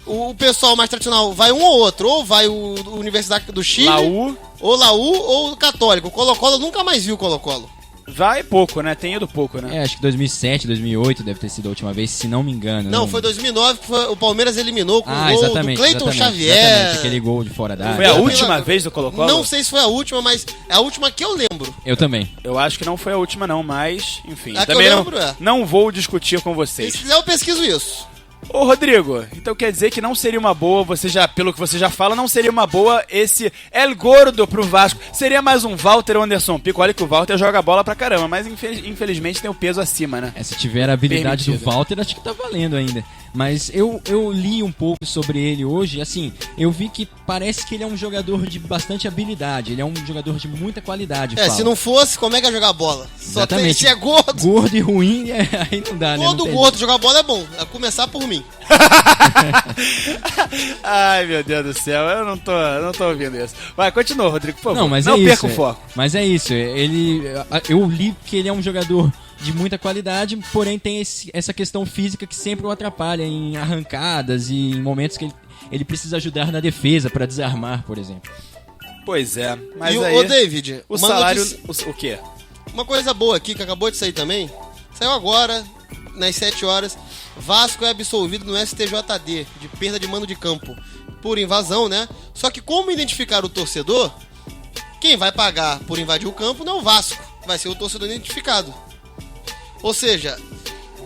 o pessoal mais tradicional vai um ou outro, ou vai o Universidade do Chile, Laú, ou o Católico. O Colo-Colo nunca mais viu o Colo-Colo. vai pouco, né? Tem ido pouco, né? Acho que 2007, 2008 deve ter sido a última vez, se não me engano. Não, foi 2009 que o Palmeiras eliminou com o gol exatamente, do Cleiton exatamente, Xavier. exatamente, aquele gol de fora da área. Foi a última vez do Colo-Colo? Não sei se foi a última, mas é a última que eu lembro. Eu também. Eu acho que não foi a última não, mas, enfim. A que Também eu lembro, não vou discutir com E vocês. se quiser eu pesquiso isso. Ô, Rodrigo, então quer dizer que não seria uma boa, pelo que você já fala, não seria uma boa esse El Gordo pro Vasco. Seria mais um Walter Anderson Pico. Olha que o Walter joga bola pra caramba, mas infelizmente tem o peso acima, né? Se tiver a habilidade Permitido. do Walter, acho que tá valendo ainda. Mas eu li um pouco sobre ele hoje, assim, eu vi que parece que ele é um jogador de bastante habilidade, ele é um jogador de muita qualidade. Se não fosse, como é que ia jogar bola? Exatamente. Se é gordo. Gordo e ruim, aí não dá, né? Todo Não tem gordo jogar bola é bom. A começar por mim. Ai, meu Deus do céu, eu não tô ouvindo isso. Vai, continua, Rodrigo, por favor. Não, mas não é isso. perca o foco. Mas é isso. Eu li que ele é um jogador de muita qualidade, porém tem essa questão física que sempre o atrapalha em arrancadas e em momentos que ele precisa ajudar na defesa para desarmar, por exemplo. Pois é, mas E aí... o David, o uma salário... notícia- O quê? Uma coisa boa aqui, que acabou de sair também. Saiu agora, nas 7 horas. Vasco é absolvido no STJD, de perda de mando de campo, por invasão, né? Só que como identificar o torcedor, quem vai pagar por invadir o campo não é o Vasco, vai ser o torcedor identificado. Ou seja,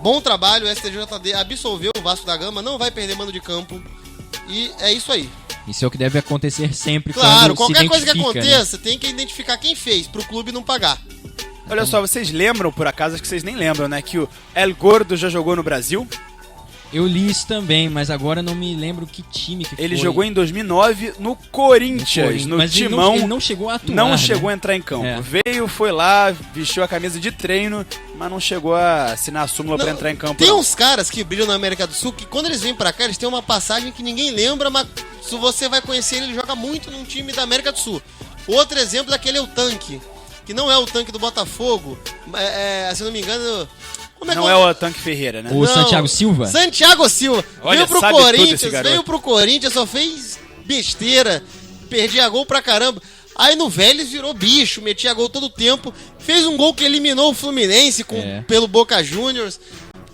bom trabalho, o STJD absolveu o Vasco da Gama, não vai perder mando de campo. E é isso aí. Isso é o que deve acontecer sempre Claro, quando se qualquer coisa que identifica, né? aconteça, tem que identificar quem fez, pro clube não pagar. Olha só, vocês lembram, por acaso, acho que vocês nem lembram, né? Que o El Gordo já jogou no Brasil. Eu li isso também, mas agora não me lembro que time que foi. Ele jogou em 2009 no Corinthians, no mas Timão. ele não chegou a atuar, Não né? chegou a entrar em campo. É. Veio, foi lá, vestiu a camisa de treino, mas não chegou a assinar a súmula pra Não, entrar em campo. Tem não. uns caras que brilham na América do Sul que quando eles vêm pra cá, eles têm uma passagem que ninguém lembra, mas se você vai conhecer ele joga muito num time da América do Sul. Outro exemplo daquele é o Tanque, que não é o Tanque do Botafogo, se não me engano... Como é que Não é o Tanque Ferreira, né? O Santiago Silva? Santiago Silva. Olha, veio pro sabe tudo esse Corinthians, garoto. veio pro Corinthians, só fez besteira, perdia gol pra caramba. Aí no Vélez virou bicho, metia gol todo tempo, fez um gol que eliminou o Fluminense pelo Boca Juniors.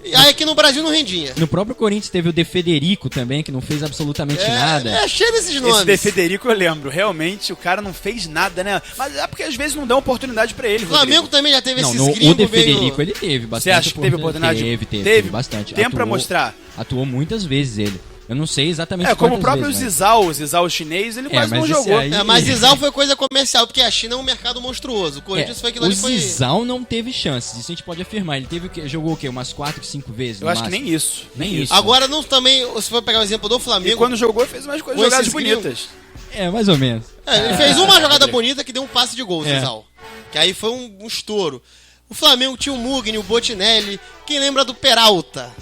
E aí aqui no Brasil não rendia. No próprio Corinthians teve o De Federico também, que não fez absolutamente nada. É cheio desses nomes. Esse De Federico eu lembro. Realmente, o cara não fez nada, né? Mas é porque às vezes não dá oportunidade pra ele, O Flamengo Rodrigo. também já teve Não, esses o gringos De meio... Federico ele teve bastante. Você acha que teve oportunidade? Teve bastante. Tem pra mostrar? Atuou muitas vezes ele. Eu não sei exatamente Como o quantas próprio vezes, mas- Zizal chinês, ele É, quase mas não esse jogou. aí- Mas Zizal foi coisa comercial, porque a China é um mercado monstruoso. O Corinthians foi aquilo o ali, foi... Zizal não teve chances, isso a gente pode afirmar. Ele jogou o quê? Umas 4, 5 vezes? Eu no acho que máximo. nem isso. Nem isso. Agora não também, se for pegar o exemplo do E Flamengo... quando jogou, fez umas coisas, Com jogadas esses gringos. bonitas. É, mais ou menos. Ele fez uma jogada bonita que deu um passe de gol, o É. Zizal. Que aí foi um estouro. O Flamengo tinha o Mugni, o Botinelli. Quem lembra do Peralta?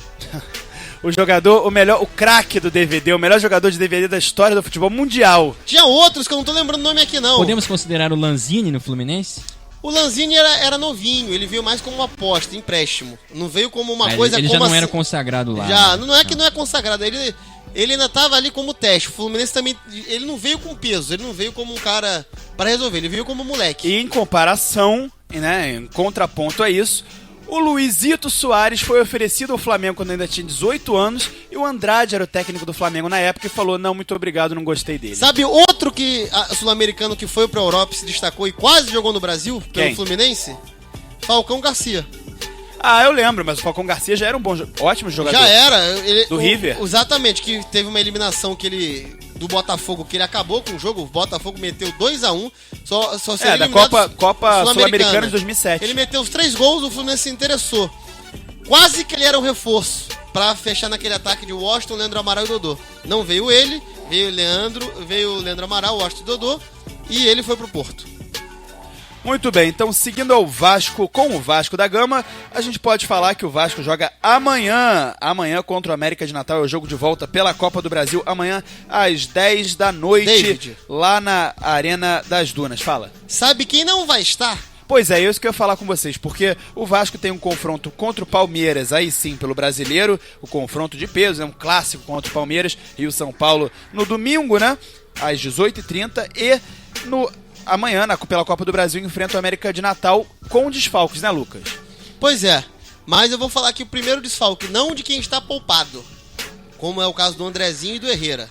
O craque do DVD, o melhor jogador de DVD da história do futebol mundial. Tinha outros que eu não tô lembrando o nome aqui, não. Podemos considerar o Lanzini no Fluminense? O Lanzini era novinho, ele veio mais como uma aposta, empréstimo. Não veio como uma Ah, coisa ele como já não assim- era consagrado lá. Já, né? não é que não é consagrado, ele ainda tava ali como teste. O Fluminense também, ele não veio com peso, ele não veio como um cara pra resolver, ele veio como moleque. E em comparação, né, em contraponto a isso, o Luizito Soares foi oferecido ao Flamengo quando ainda tinha 18 anos e o Andrade era o técnico do Flamengo na época e falou, não, muito obrigado, não gostei dele. Sabe outro sul-americano que foi pra Europa e se destacou e quase jogou no Brasil, pelo Quem? Fluminense? Falcão Garcia. Ah, eu lembro, mas o Falcão Garcia já era um ótimo jogador. Já era. Do River? Exatamente, que teve uma eliminação do Botafogo, que ele acabou com o jogo, o Botafogo meteu 2-1, só sendo Da eliminado Copa Sul-Americana de 2007. Ele meteu os 3 gols, o Fluminense se interessou. Quase que ele era um reforço pra fechar naquele ataque de Washington, Leandro Amaral e Dodô. Não veio ele, veio o Leandro Amaral, Washington e Dodô, e ele foi pro Porto. Muito bem, então seguindo ao Vasco, com o Vasco da Gama, a gente pode falar que o Vasco joga amanhã contra o América de Natal, é o jogo de volta pela Copa do Brasil, amanhã às 10 da noite, David, lá na Arena das Dunas. Fala. sabe quem não vai estar? Pois é, isso que eu ia falar com vocês, porque o Vasco tem um confronto contra o Palmeiras, aí sim, pelo Brasileiro, o confronto de peso, é um clássico contra o Palmeiras e o São Paulo no domingo, né, às 18h30, e amanhã, pela Copa do Brasil, enfrenta o América de Natal com desfalques, né, Lucas? Pois é, mas eu vou falar aqui o primeiro desfalque, não de quem está poupado, como é o caso do Andrezinho e do Herrera.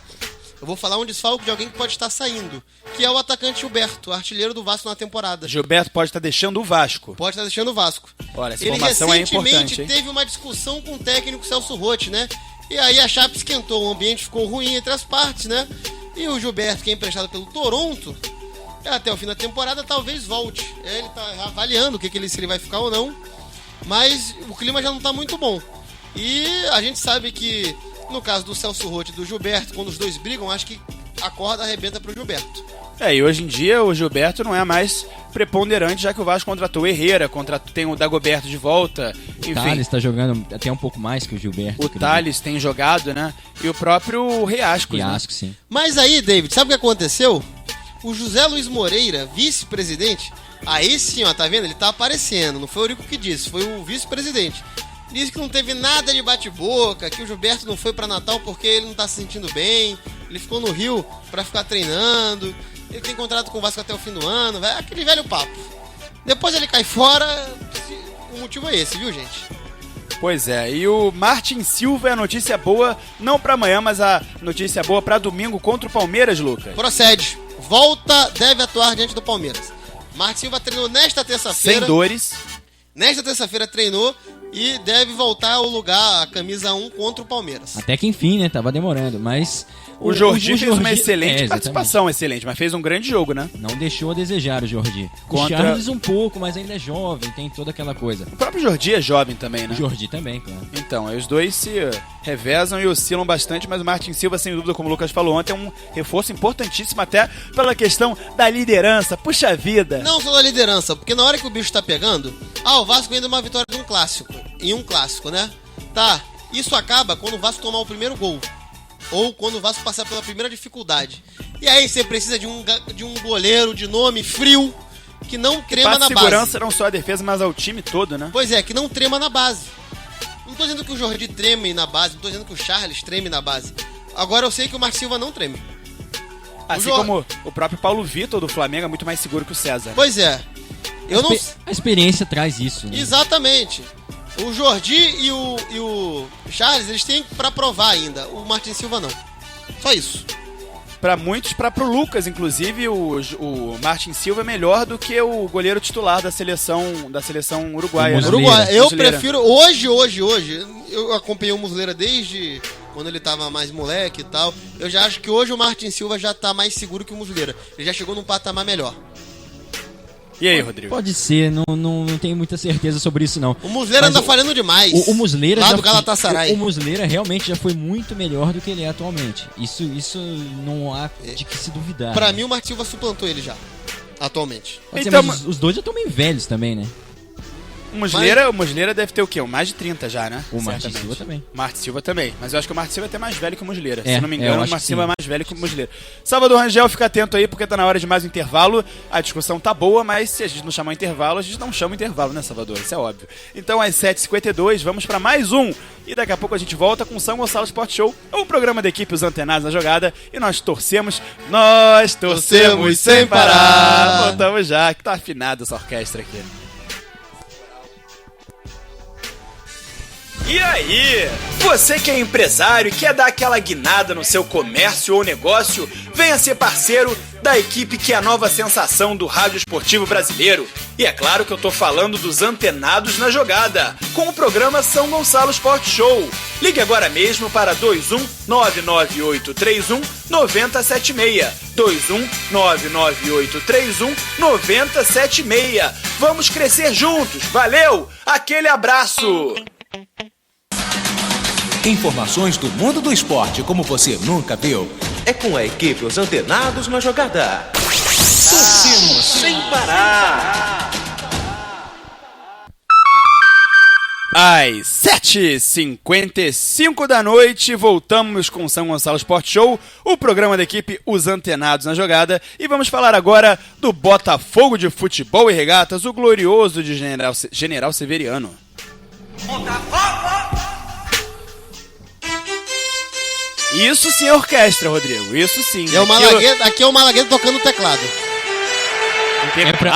Eu vou falar um desfalque de alguém que pode estar saindo, que é o atacante Gilberto, artilheiro do Vasco na temporada. Gilberto pode estar deixando o Vasco. Pode estar deixando o Vasco. Olha, essa Ele informação é recentemente importante, hein? teve uma discussão com o técnico Celso Roth, né? E aí a chapa esquentou, o ambiente ficou ruim entre as partes, né? E o Gilberto, que é emprestado pelo Toronto, até o fim da temporada talvez volte. Ele tá avaliando se ele vai ficar ou não, mas o clima já não tá muito bom. E a gente sabe que, no caso do Celso Roth e do Gilberto, quando os dois brigam, acho que a corda arrebenta pro Gilberto. E hoje em dia o Gilberto não é mais preponderante, já que o Vasco contratou o Herrera, tem o Dagoberto de volta, enfim. O Thales tá jogando até um pouco mais que o Gilberto. O Thales tem jogado, né? E o próprio Riascos, né? Riascos, sim. Mas aí, David, sabe o que aconteceu? O José Luiz Moreira, vice-presidente, aí sim, ó, tá vendo? Ele tá aparecendo, não foi o Eurico que disse, foi o vice-presidente. Disse que não teve nada de bate-boca, que o Gilberto não foi pra Natal porque ele não tá se sentindo bem, ele ficou no Rio pra ficar treinando, ele tem contrato com o Vasco até o fim do ano, aquele velho papo. Depois ele cai fora, o motivo é esse, viu, gente? Pois é, e o Martin Silva é a notícia boa, não pra amanhã, mas a notícia boa pra domingo contra o Palmeiras, Lucas. Procede, volta, deve atuar diante do Palmeiras. Martin Silva treinou nesta terça-feira. Sem dores. Nesta terça-feira treinou e deve voltar ao lugar, a camisa 1 contra o Palmeiras. Até que enfim, né? Tava demorando, mas... O Jordi fez uma excelente exatamente. participação, excelente, mas fez um grande jogo, né? Não deixou a desejar o Jordi. Contra- O Charles um pouco, mas ainda é jovem, tem toda aquela coisa. O próprio Jordi é jovem também, né? O Jordi também, claro. Então, os dois se revezam e oscilam bastante, mas o Martin Silva, sem dúvida, como o Lucas falou ontem, é um reforço importantíssimo até pela questão da liderança. Puxa vida! Não só da liderança, porque na hora que o bicho tá pegando, o Vasco vem de uma vitória de um clássico, em um clássico, né? Tá, isso acaba quando o Vasco tomar o primeiro gol, ou quando o Vasco passar pela primeira dificuldade. E aí você precisa de um goleiro de nome frio, que não trema na segurança base. não só a defesa, mas ao time todo, né? Pois é, que não trema na base. Não tô dizendo que o Jordi treme na base, não tô dizendo que o Charles treme na base. Agora eu sei que o Marcio Silva não treme. Assim como o próprio Paulo Vitor do Flamengo é muito mais seguro que o César. Pois é. Eu não... A experiência traz isso, né? Exatamente. O Jordi e o Charles, eles têm pra provar ainda. O Martin Silva não. Só isso. Pra muitos, pro Lucas, inclusive, o Martin Silva é melhor do que o goleiro titular da seleção uruguaia. O Né? Uruguai, eu Muslera. prefiro... Hoje, eu acompanhei o Muslera desde quando ele tava mais moleque e tal. Eu já acho que hoje o Martin Silva já tá mais seguro que o Muslera. Ele já chegou num patamar melhor. E aí, Rodrigo? Pode ser, não tenho muita certeza sobre isso, não. O Muslera Mas anda falhando demais. O Muslera lá já do Galatasaray. O Muslera realmente já foi muito melhor do que ele é atualmente. Isso não há de que se duvidar. Pra né? mim, o Martin Silva suplantou ele já. Atualmente. Pode ser, Então, mas os dois já estão meio velhos também, né? O Muslera deve ter o quê? Mais de 30 já, né? O Martin Certamente. Silva também. Martin Silva também. Mas eu acho que o Martin Silva é até mais velho que o Muslera. É, Se não me eu engano, o acho Martin que Silva é sim. mais velho que o Muslera. Salvador Rangel, fica atento aí, porque tá na hora de mais um intervalo. A discussão tá boa, mas se a gente não chamar intervalo, a gente não chama intervalo, né, Salvador? Isso é óbvio. Então, às 7h52, vamos pra mais um. E daqui a pouco a gente volta com o São Gonçalo Sport Show, o programa da equipe Os Antenados na Jogada. E nós torcemos sem parar. Voltamos já, que tá afinada essa orquestra aqui. E aí, você que é empresário e quer dar aquela guinada no seu comércio ou negócio, venha ser parceiro da equipe que é a nova sensação do rádio esportivo brasileiro. E é claro que eu tô falando dos Antenados na Jogada, com o programa São Gonçalo Sport Show. Ligue agora mesmo para 21998319076. 21998319076. Vamos crescer juntos, valeu? Aquele abraço! Informações do mundo do esporte como você nunca viu. É com a equipe Os Antenados na Jogada. Torcendo sem parar. Às 7h55 da noite, voltamos com o São Gonçalo Sport Show, o programa da equipe Os Antenados na Jogada, e vamos falar agora do Botafogo de Futebol e Regatas, o glorioso de General Severiano. Isso sim é orquestra, Rodrigo, isso sim. Aqui é o Malagueta tocando teclado.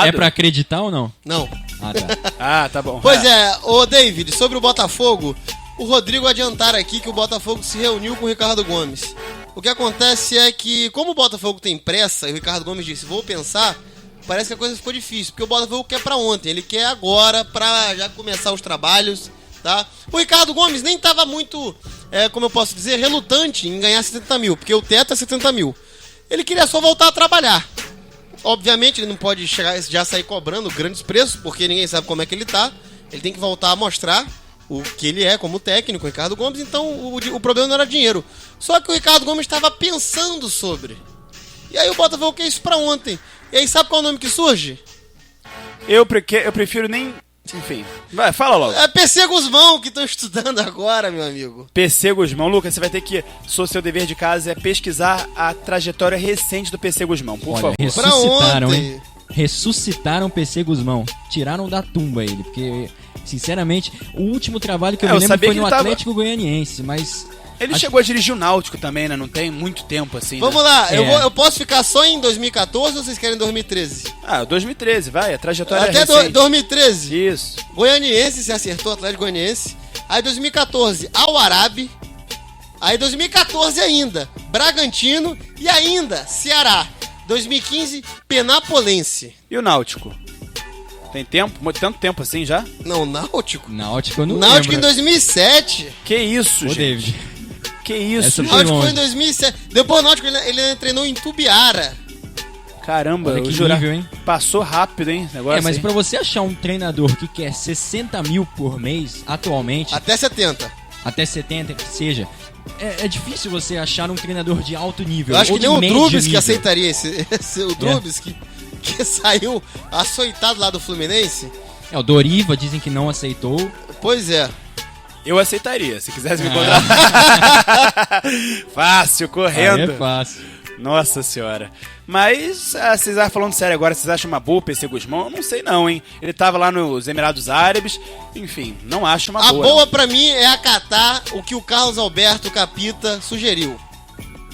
É pra acreditar ou não? Não. Ah, tá. Ah, tá bom. Pois é, ô David, sobre o Botafogo, o Rodrigo adiantaram aqui que o Botafogo se reuniu com o Ricardo Gomes. O que acontece é que, como o Botafogo tem pressa, e o Ricardo Gomes disse, vou pensar, parece que a coisa ficou difícil, porque o Botafogo quer pra ontem, ele quer agora pra já começar os trabalhos, tá? O Ricardo Gomes nem tava muito, como eu posso dizer, relutante em ganhar 70 mil, porque o teto é 70 mil. Ele queria só voltar a trabalhar. Obviamente ele não pode já sair cobrando grandes preços, porque ninguém sabe como é que ele tá. Ele tem que voltar a mostrar o que ele é como técnico, o Ricardo Gomes. Então o problema não era dinheiro. Só que o Ricardo Gomes estava pensando sobre. E aí o Botafogo quer isso pra ontem. E aí sabe qual é o nome que surge? Eu prefiro nem... Enfim, vai, fala logo. É PC Guzmão, que estão estudando agora, meu amigo. PC Guzmão. Lucas, você vai ter que... Seu dever de casa é pesquisar a trajetória recente do PC Guzmão, por favor. Ressuscitaram, Pra hein? Ressuscitaram o PC Guzmão. Tiraram da tumba ele, porque, sinceramente, o último trabalho que eu me lembro foi no Atlético Goianiense, mas... Ele chegou a dirigir o Náutico também, né? Não tem muito tempo assim. Vamos lá, eu posso ficar só em 2014 ou vocês querem 2013? Ah, 2013, vai, a trajetória Até recente. 2013. Isso. Goianiense, se acertou, Atlético Goianiense. Aí 2014, Al Arabi. Aí 2014 ainda, Bragantino e ainda Ceará. 2015, Penapolense. E o Náutico? Tem tempo? Tanto tempo assim já? Não, Náutico. Náutico eu não Náutico lembro. em 2007. Que isso, Ô, gente? David. Que isso, Essa gente? foi Náutico foi em longe. 2007. Depois o Náutico ele treinou em Tubiara. Caramba, Olha que eu jurava. nível, hein? Passou rápido, hein? Negócio Mas aí. pra você achar um treinador que quer 60 mil por mês, atualmente, Até 70. até 70 que seja, é difícil você achar um treinador de alto nível. Eu acho ou que de nem o médio Drubis que nível. aceitaria o Drubis que saiu açoitado lá do Fluminense. O Doriva dizem que não aceitou. Pois é. Eu aceitaria, se quisesse me contratar. Fácil, correndo. É fácil. Nossa senhora. Mas, vocês falando sério agora, vocês acham uma boa o PC Guzmão? Eu não sei não, hein? Ele tava lá nos Emirados Árabes. Enfim, não acho uma A boa. boa pra mim é acatar o que o Carlos Alberto Capita sugeriu.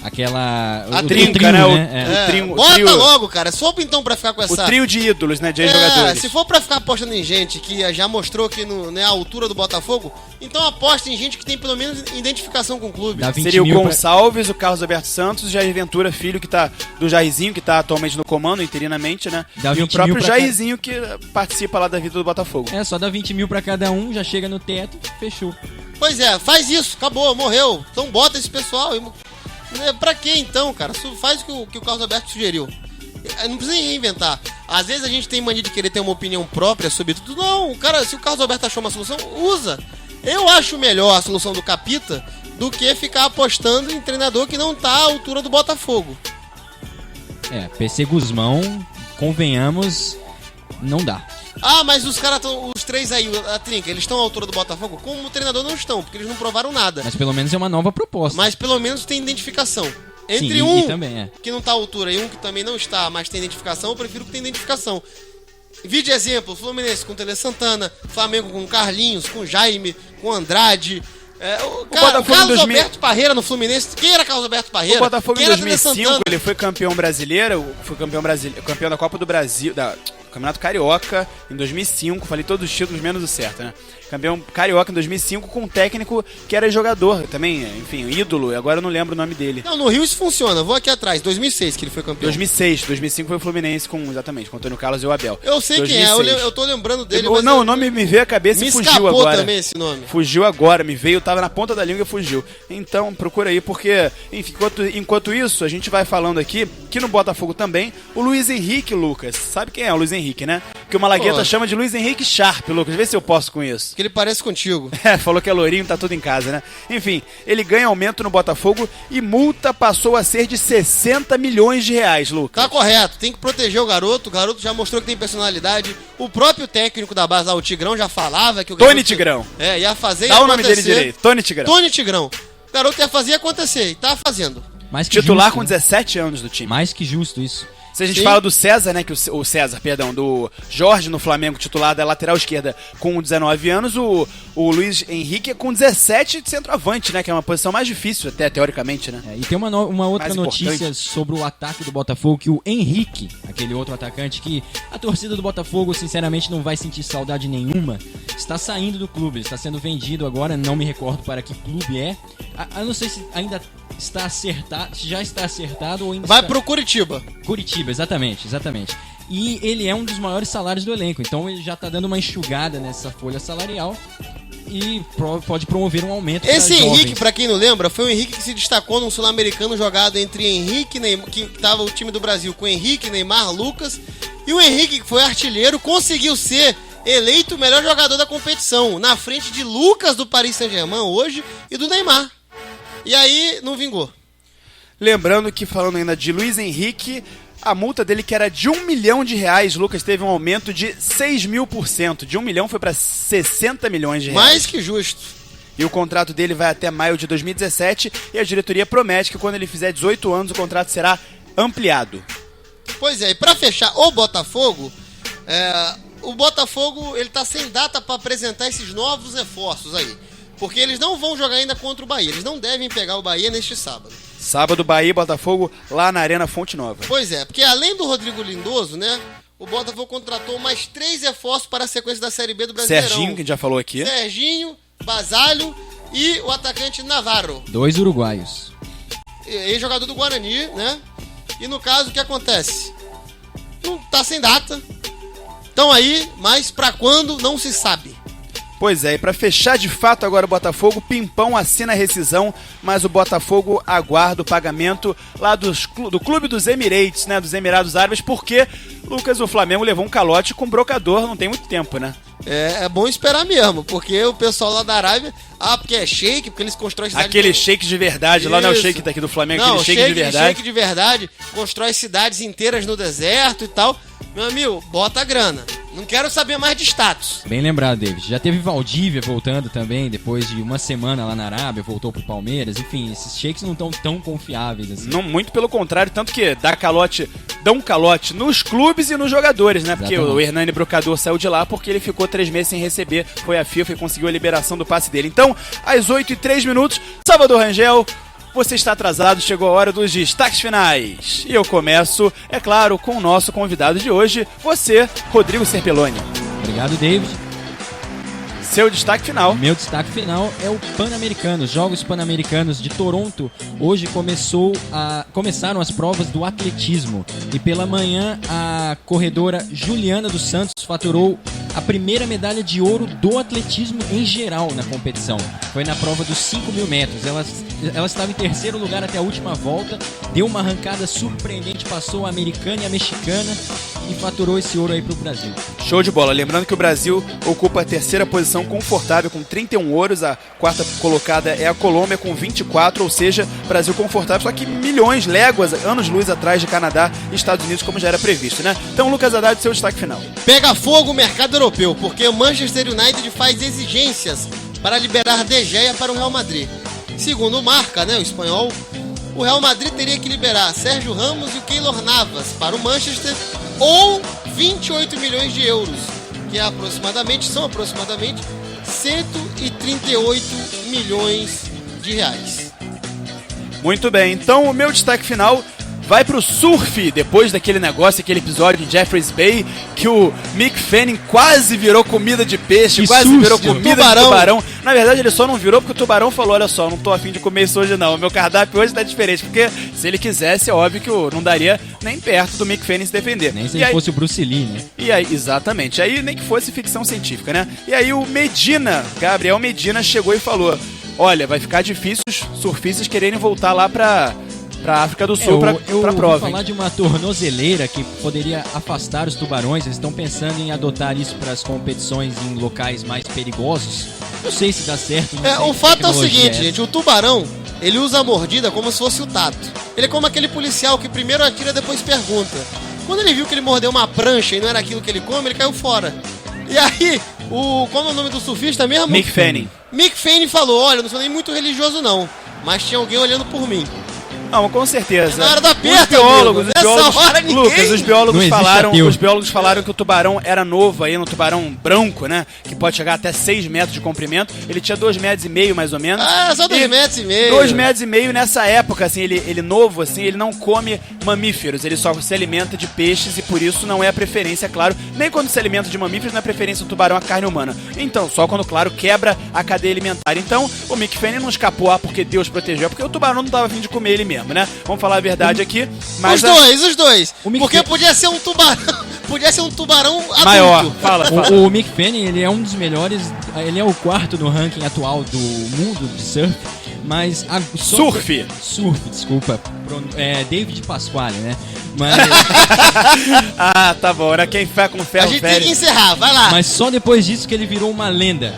Aquela... A o trinca, trio, né? É, trio- bota trio- logo, cara. Só então pra ficar com O essa... trio de ídolos, né? De É, ex-jogadores. se for pra ficar apostando em gente que já mostrou que a altura do Botafogo, então aposta em gente que tem pelo menos identificação com o clube. Dá 20 Seria o mil pra- Gonçalves, o Carlos Alberto Santos, o Jair Ventura, filho que tá do Jairzinho, que tá atualmente no comando, interinamente, né? Dá E o 20 próprio mil pra Jairzinho que participa lá da vida do Botafogo. Só dá 20 mil pra cada um, já chega no teto, fechou. Pois é, faz isso, acabou, morreu. Então bota esse pessoal. Pra quê então, cara? Faz o que o Carlos Alberto sugeriu. Não precisa nem reinventar. Às vezes a gente tem mania de querer ter uma opinião própria sobre tudo. Não, cara, se o Carlos Alberto achou uma solução, usa. Eu acho melhor a solução do Capita do que ficar apostando em treinador que não tá à altura do Botafogo. PC Guzmão, convenhamos, não dá. Ah, mas os caras estão, os três aí, a trinca, eles estão à altura do Botafogo? Como treinador não estão, porque eles não provaram nada. Mas pelo menos é uma nova proposta. Mas pelo menos tem identificação. Entre Sim, um e também que não tá à altura e um que também não está, mas tem identificação, eu prefiro que tenha identificação. Vídeo exemplo, Fluminense com Tele Santana, Flamengo com Carlinhos, com Jaime, com Andrade. O Botafogo Carlos em 2000 Alberto Parreira no Fluminense. Quem era Carlos Alberto Parreira? O Botafogo Quem em era Tele 2005, Santana? ele foi campeão brasileiro, campeão da Copa do Brasil, Campeonato Carioca em 2005, falei todos os títulos menos o certo, né? Campeão Carioca em 2005 com um técnico que era jogador também, enfim, ídolo, agora eu não lembro o nome dele. Não, no Rio isso funciona, vou aqui atrás, 2006 que ele foi campeão. 2005 foi o Fluminense com Antônio Carlos e o Abel. Eu sei 2006. quem é, eu tô lembrando dele, mas Não, o nome me veio à cabeça me e fugiu escapou agora. também esse nome. Fugiu agora, me veio, tava na ponta da língua e fugiu. Então, procura aí, porque, enfim, enquanto isso, a gente vai falando aqui, que no Botafogo também, o Luiz Henrique, Lucas, sabe quem é o Luiz Henrique, né? que o Malagueta Pô. chama de Luiz Henrique Sharp, Lucas. Vê se eu posso com isso. Que ele parece contigo. Falou que é lourinho, tá tudo em casa, né? Enfim, ele ganha aumento no Botafogo e multa passou a ser de 60 milhões de reais, Lucas. Tá correto, tem que proteger o garoto já mostrou que tem personalidade. O próprio técnico da base lá, o Tigrão, já falava que o garoto... Tony Tigrão. Ia fazer e Dá ia o nome dele acontecer. direito, Tony Tigrão. Tony Tigrão. O garoto ia fazer e acontecer, e tá fazendo. Mais que Titular justo, com né? 17 anos do time. Mais que justo isso. Se a gente Sim. fala do César, né, que o César, perdão, do Jorge no Flamengo, titular da lateral esquerda com 19 anos, o Luiz Henrique é com 17 de centroavante, né, que é uma posição mais difícil até, teoricamente, né. E tem uma outra Mais notícia importante. sobre o ataque do Botafogo, que o Henrique, aquele outro atacante que a torcida do Botafogo, sinceramente, não vai sentir saudade nenhuma, está saindo do clube, ele está sendo vendido agora, não me recordo para que clube é. Eu não sei se ainda está acertado, se já está acertado ou ainda Vai está... pro Curitiba. Curitiba, exatamente. E ele é um dos maiores salários do elenco, então ele já tá dando uma enxugada nessa folha salarial e pode promover um aumento. Esse para Henrique, jovens. pra quem não lembra, foi o Henrique que se destacou num sul-americano jogado entre Henrique e Neymar, que tava o time do Brasil com Henrique, Neymar, Lucas, e o Henrique, que foi artilheiro, conseguiu ser eleito o melhor jogador da competição, na frente de Lucas do Paris Saint-Germain hoje e do Neymar. E aí, não vingou. Lembrando que, falando ainda de Luiz Henrique, a multa dele que era de R$1 milhão, Lucas, teve um aumento de 6.000%. De 1 milhão foi para 60 milhões de reais. Mais que justo. E o contrato dele vai até maio de 2017 e a diretoria promete que quando ele fizer 18 anos o contrato será ampliado. Pois é, e pra fechar o Botafogo ele tá sem data pra apresentar esses novos reforços aí. Porque eles não vão jogar ainda contra o Bahia, eles não devem pegar o Bahia neste sábado. Sábado, Bahia e Botafogo lá na Arena Fonte Nova. Pois é, porque além do Rodrigo Lindoso, né, o Botafogo contratou mais 3 reforços para a sequência da Série B do Brasileirão. Serginho, que a gente já falou aqui. Serginho, Basalho e o atacante Navarro. 2 uruguaios. Ex-jogador do Guarani, né? E no caso, o que acontece? Não tá sem data. Estão aí, mas pra quando não se sabe. Pois é, e pra fechar de fato agora o Botafogo, Pimpão assina a rescisão, mas o Botafogo aguarda o pagamento lá do Clube dos Emirates, né, dos Emirados Árabes, porque, Lucas, o Flamengo levou um calote com o brocador não tem muito tempo, né? É bom esperar mesmo, porque o pessoal lá da Arábia, porque é shake, porque eles constroem cidades... Aquele shake de verdade, lá não é o shake daqui do Flamengo, não, aquele shake de verdade. Shake de verdade, constrói cidades inteiras no deserto e tal. Meu amigo, bota a grana. Não quero saber mais de status. Bem lembrado, David. Já teve Valdívia voltando também, depois de uma semana lá na Arábia, voltou pro Palmeiras. Enfim, esses shakes não estão tão confiáveis assim. Não, muito pelo contrário, tanto que dão calote nos clubes e nos jogadores, né? Porque Exatamente. o Hernani Brocador saiu de lá porque ele ficou 3 meses sem receber, foi a FIFA e conseguiu a liberação do passe dele. Então, às 8h03, Salvador Rangel, você está atrasado, chegou a hora dos destaques finais. E eu começo, é claro, com o nosso convidado de hoje, você, Rodrigo Serpelloni. Obrigado, David. Seu destaque final. Meu destaque final é o Pan-Americano. Os Jogos Pan-Americanos de Toronto. Hoje começaram as provas do atletismo. E pela manhã, a corredora Juliana dos Santos faturou a primeira medalha de ouro do atletismo em geral na competição. Foi na prova dos 5.000 metros. Ela estava em terceiro lugar até a última volta, deu uma arrancada surpreendente, passou a americana e a mexicana e faturou esse ouro aí pro Brasil. Show de bola. Lembrando que o Brasil ocupa a terceira posição confortável com 31 ouros. A quarta colocada é a Colômbia com 24, ou seja, Brasil confortável, só que milhões, léguas, anos-luz atrás de Canadá e Estados Unidos, como já era previsto, né? Então, Lucas Haddad, seu destaque final. Pega fogo o mercado europeu, porque o Manchester United faz exigências para liberar De Gea para o Real Madrid. Segundo o Marca, né, o espanhol, o Real Madrid teria que liberar Sérgio Ramos e o Keylor Navas para o Manchester, ou 28 milhões de euros, que são aproximadamente 138 milhões de reais. Muito bem, então o meu destaque final vai pro surf, depois daquele negócio, aquele episódio de Jeffreys Bay, que o Mick Fanning quase virou comida de peixe, Que quase susto! virou comida de tubarão. Na verdade, ele só não virou porque o tubarão falou, olha só, não tô afim de comer isso hoje não, o meu cardápio hoje tá diferente, porque se ele quisesse, é óbvio que não daria nem perto do Mick Fanning se defender. Nem se ele fosse o Bruce Lee, né? E aí, exatamente, aí nem que fosse ficção científica, né? E aí o Gabriel Medina chegou e falou, olha, vai ficar difícil os surfistas quererem voltar lá pra pra África do Sul, pra eu prova. ouvi falar de uma tornozeleira que poderia afastar os tubarões. Eles estão pensando em adotar isso para as competições em locais mais perigosos. Não sei se dá certo. Não sei O que fato é o tecnologia seguinte, essa. gente, o tubarão, ele usa a mordida como se fosse o tato. Ele é como aquele policial que primeiro atira, depois pergunta. Quando ele viu que ele mordeu uma prancha e não era aquilo que ele come, ele caiu fora. E aí, qual é o nome do surfista mesmo? Mick Fanning. Mick Fanning falou, olha, eu não sou nem muito religioso não, mas tinha alguém olhando por mim. Não, com certeza. Na hora da perda, os biólogos, amigo, nessa hora ninguém- Lucas, os biólogos Não existe falaram, ateu. os biólogos falaram que o tubarão era novo aí, um tubarão branco, né? Que pode chegar até 6 metros de comprimento. Ele tinha 2,5 metros mais ou menos. Ah, só 2,5 metros. 2,5 metros nessa época, assim, ele novo, assim, ele não come mamíferos, ele só se alimenta de peixes e por isso não é a preferência, claro. Nem quando se alimenta de mamíferos não é preferência do tubarão a carne humana. Então, só quando, claro, quebra a cadeia alimentar. Então, o Mick Fanning não escapou porque Deus protegeu, porque o tubarão não tava a fim de comer ele mesmo, né? Vamos falar a verdade aqui. Mas Os dois. O Mick Porque Fanning- podia ser um tubarão, podia ser um tubarão adulto. maior. Fala. O Mick Fanning, ele é um dos melhores, ele é o quarto no ranking atual do mundo de surf, mas... Surf, desculpa. David Pasquale, né? Mas, Ah, tá bom. Era quem fé com A ferro gente tem velho. que encerrar, vai lá. mas só depois disso que ele virou uma lenda.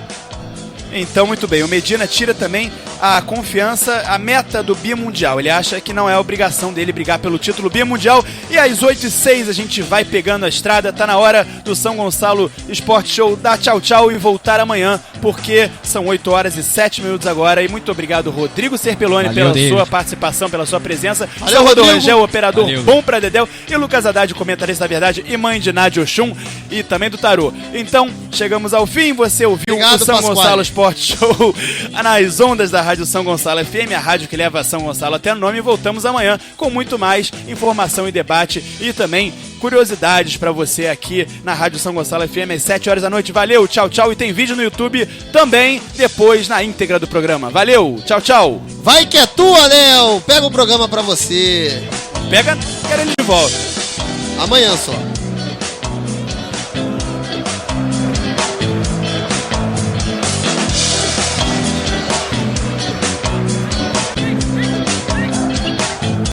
Então, muito bem. O Medina tira também a confiança, a meta do bimundial. Ele acha que não é obrigação dele brigar pelo título bimundial. E às 8h06 a gente vai pegando a estrada. Tá na hora do São Gonçalo Sport Show dar tchau, tchau e voltar amanhã, porque são 8h07 agora. E muito obrigado, Rodrigo Serpelloni, Valeu, pela David. sua participação, pela sua presença. Valeu, Salvador Rodrigo. Rangel, operador Valeu. bom pra Dedéu. E Lucas Haddad, comentarista da verdade e mãe de Nádia Oxum e também do Tarô. Então, chegamos ao fim. Você ouviu Obrigado, o São Pasquale. Gonçalo Sport Show nas ondas da Rádio São Gonçalo FM, a rádio que leva São Gonçalo até o nome. E voltamos amanhã com muito mais informação e debate e também curiosidades pra você aqui na Rádio São Gonçalo FM às 7h da noite. Valeu, tchau, tchau. E tem vídeo no YouTube também depois na íntegra do programa. Valeu, tchau, tchau. Vai que é tua, Léo. Pega o programa pra você. Quero ele de volta. Amanhã só.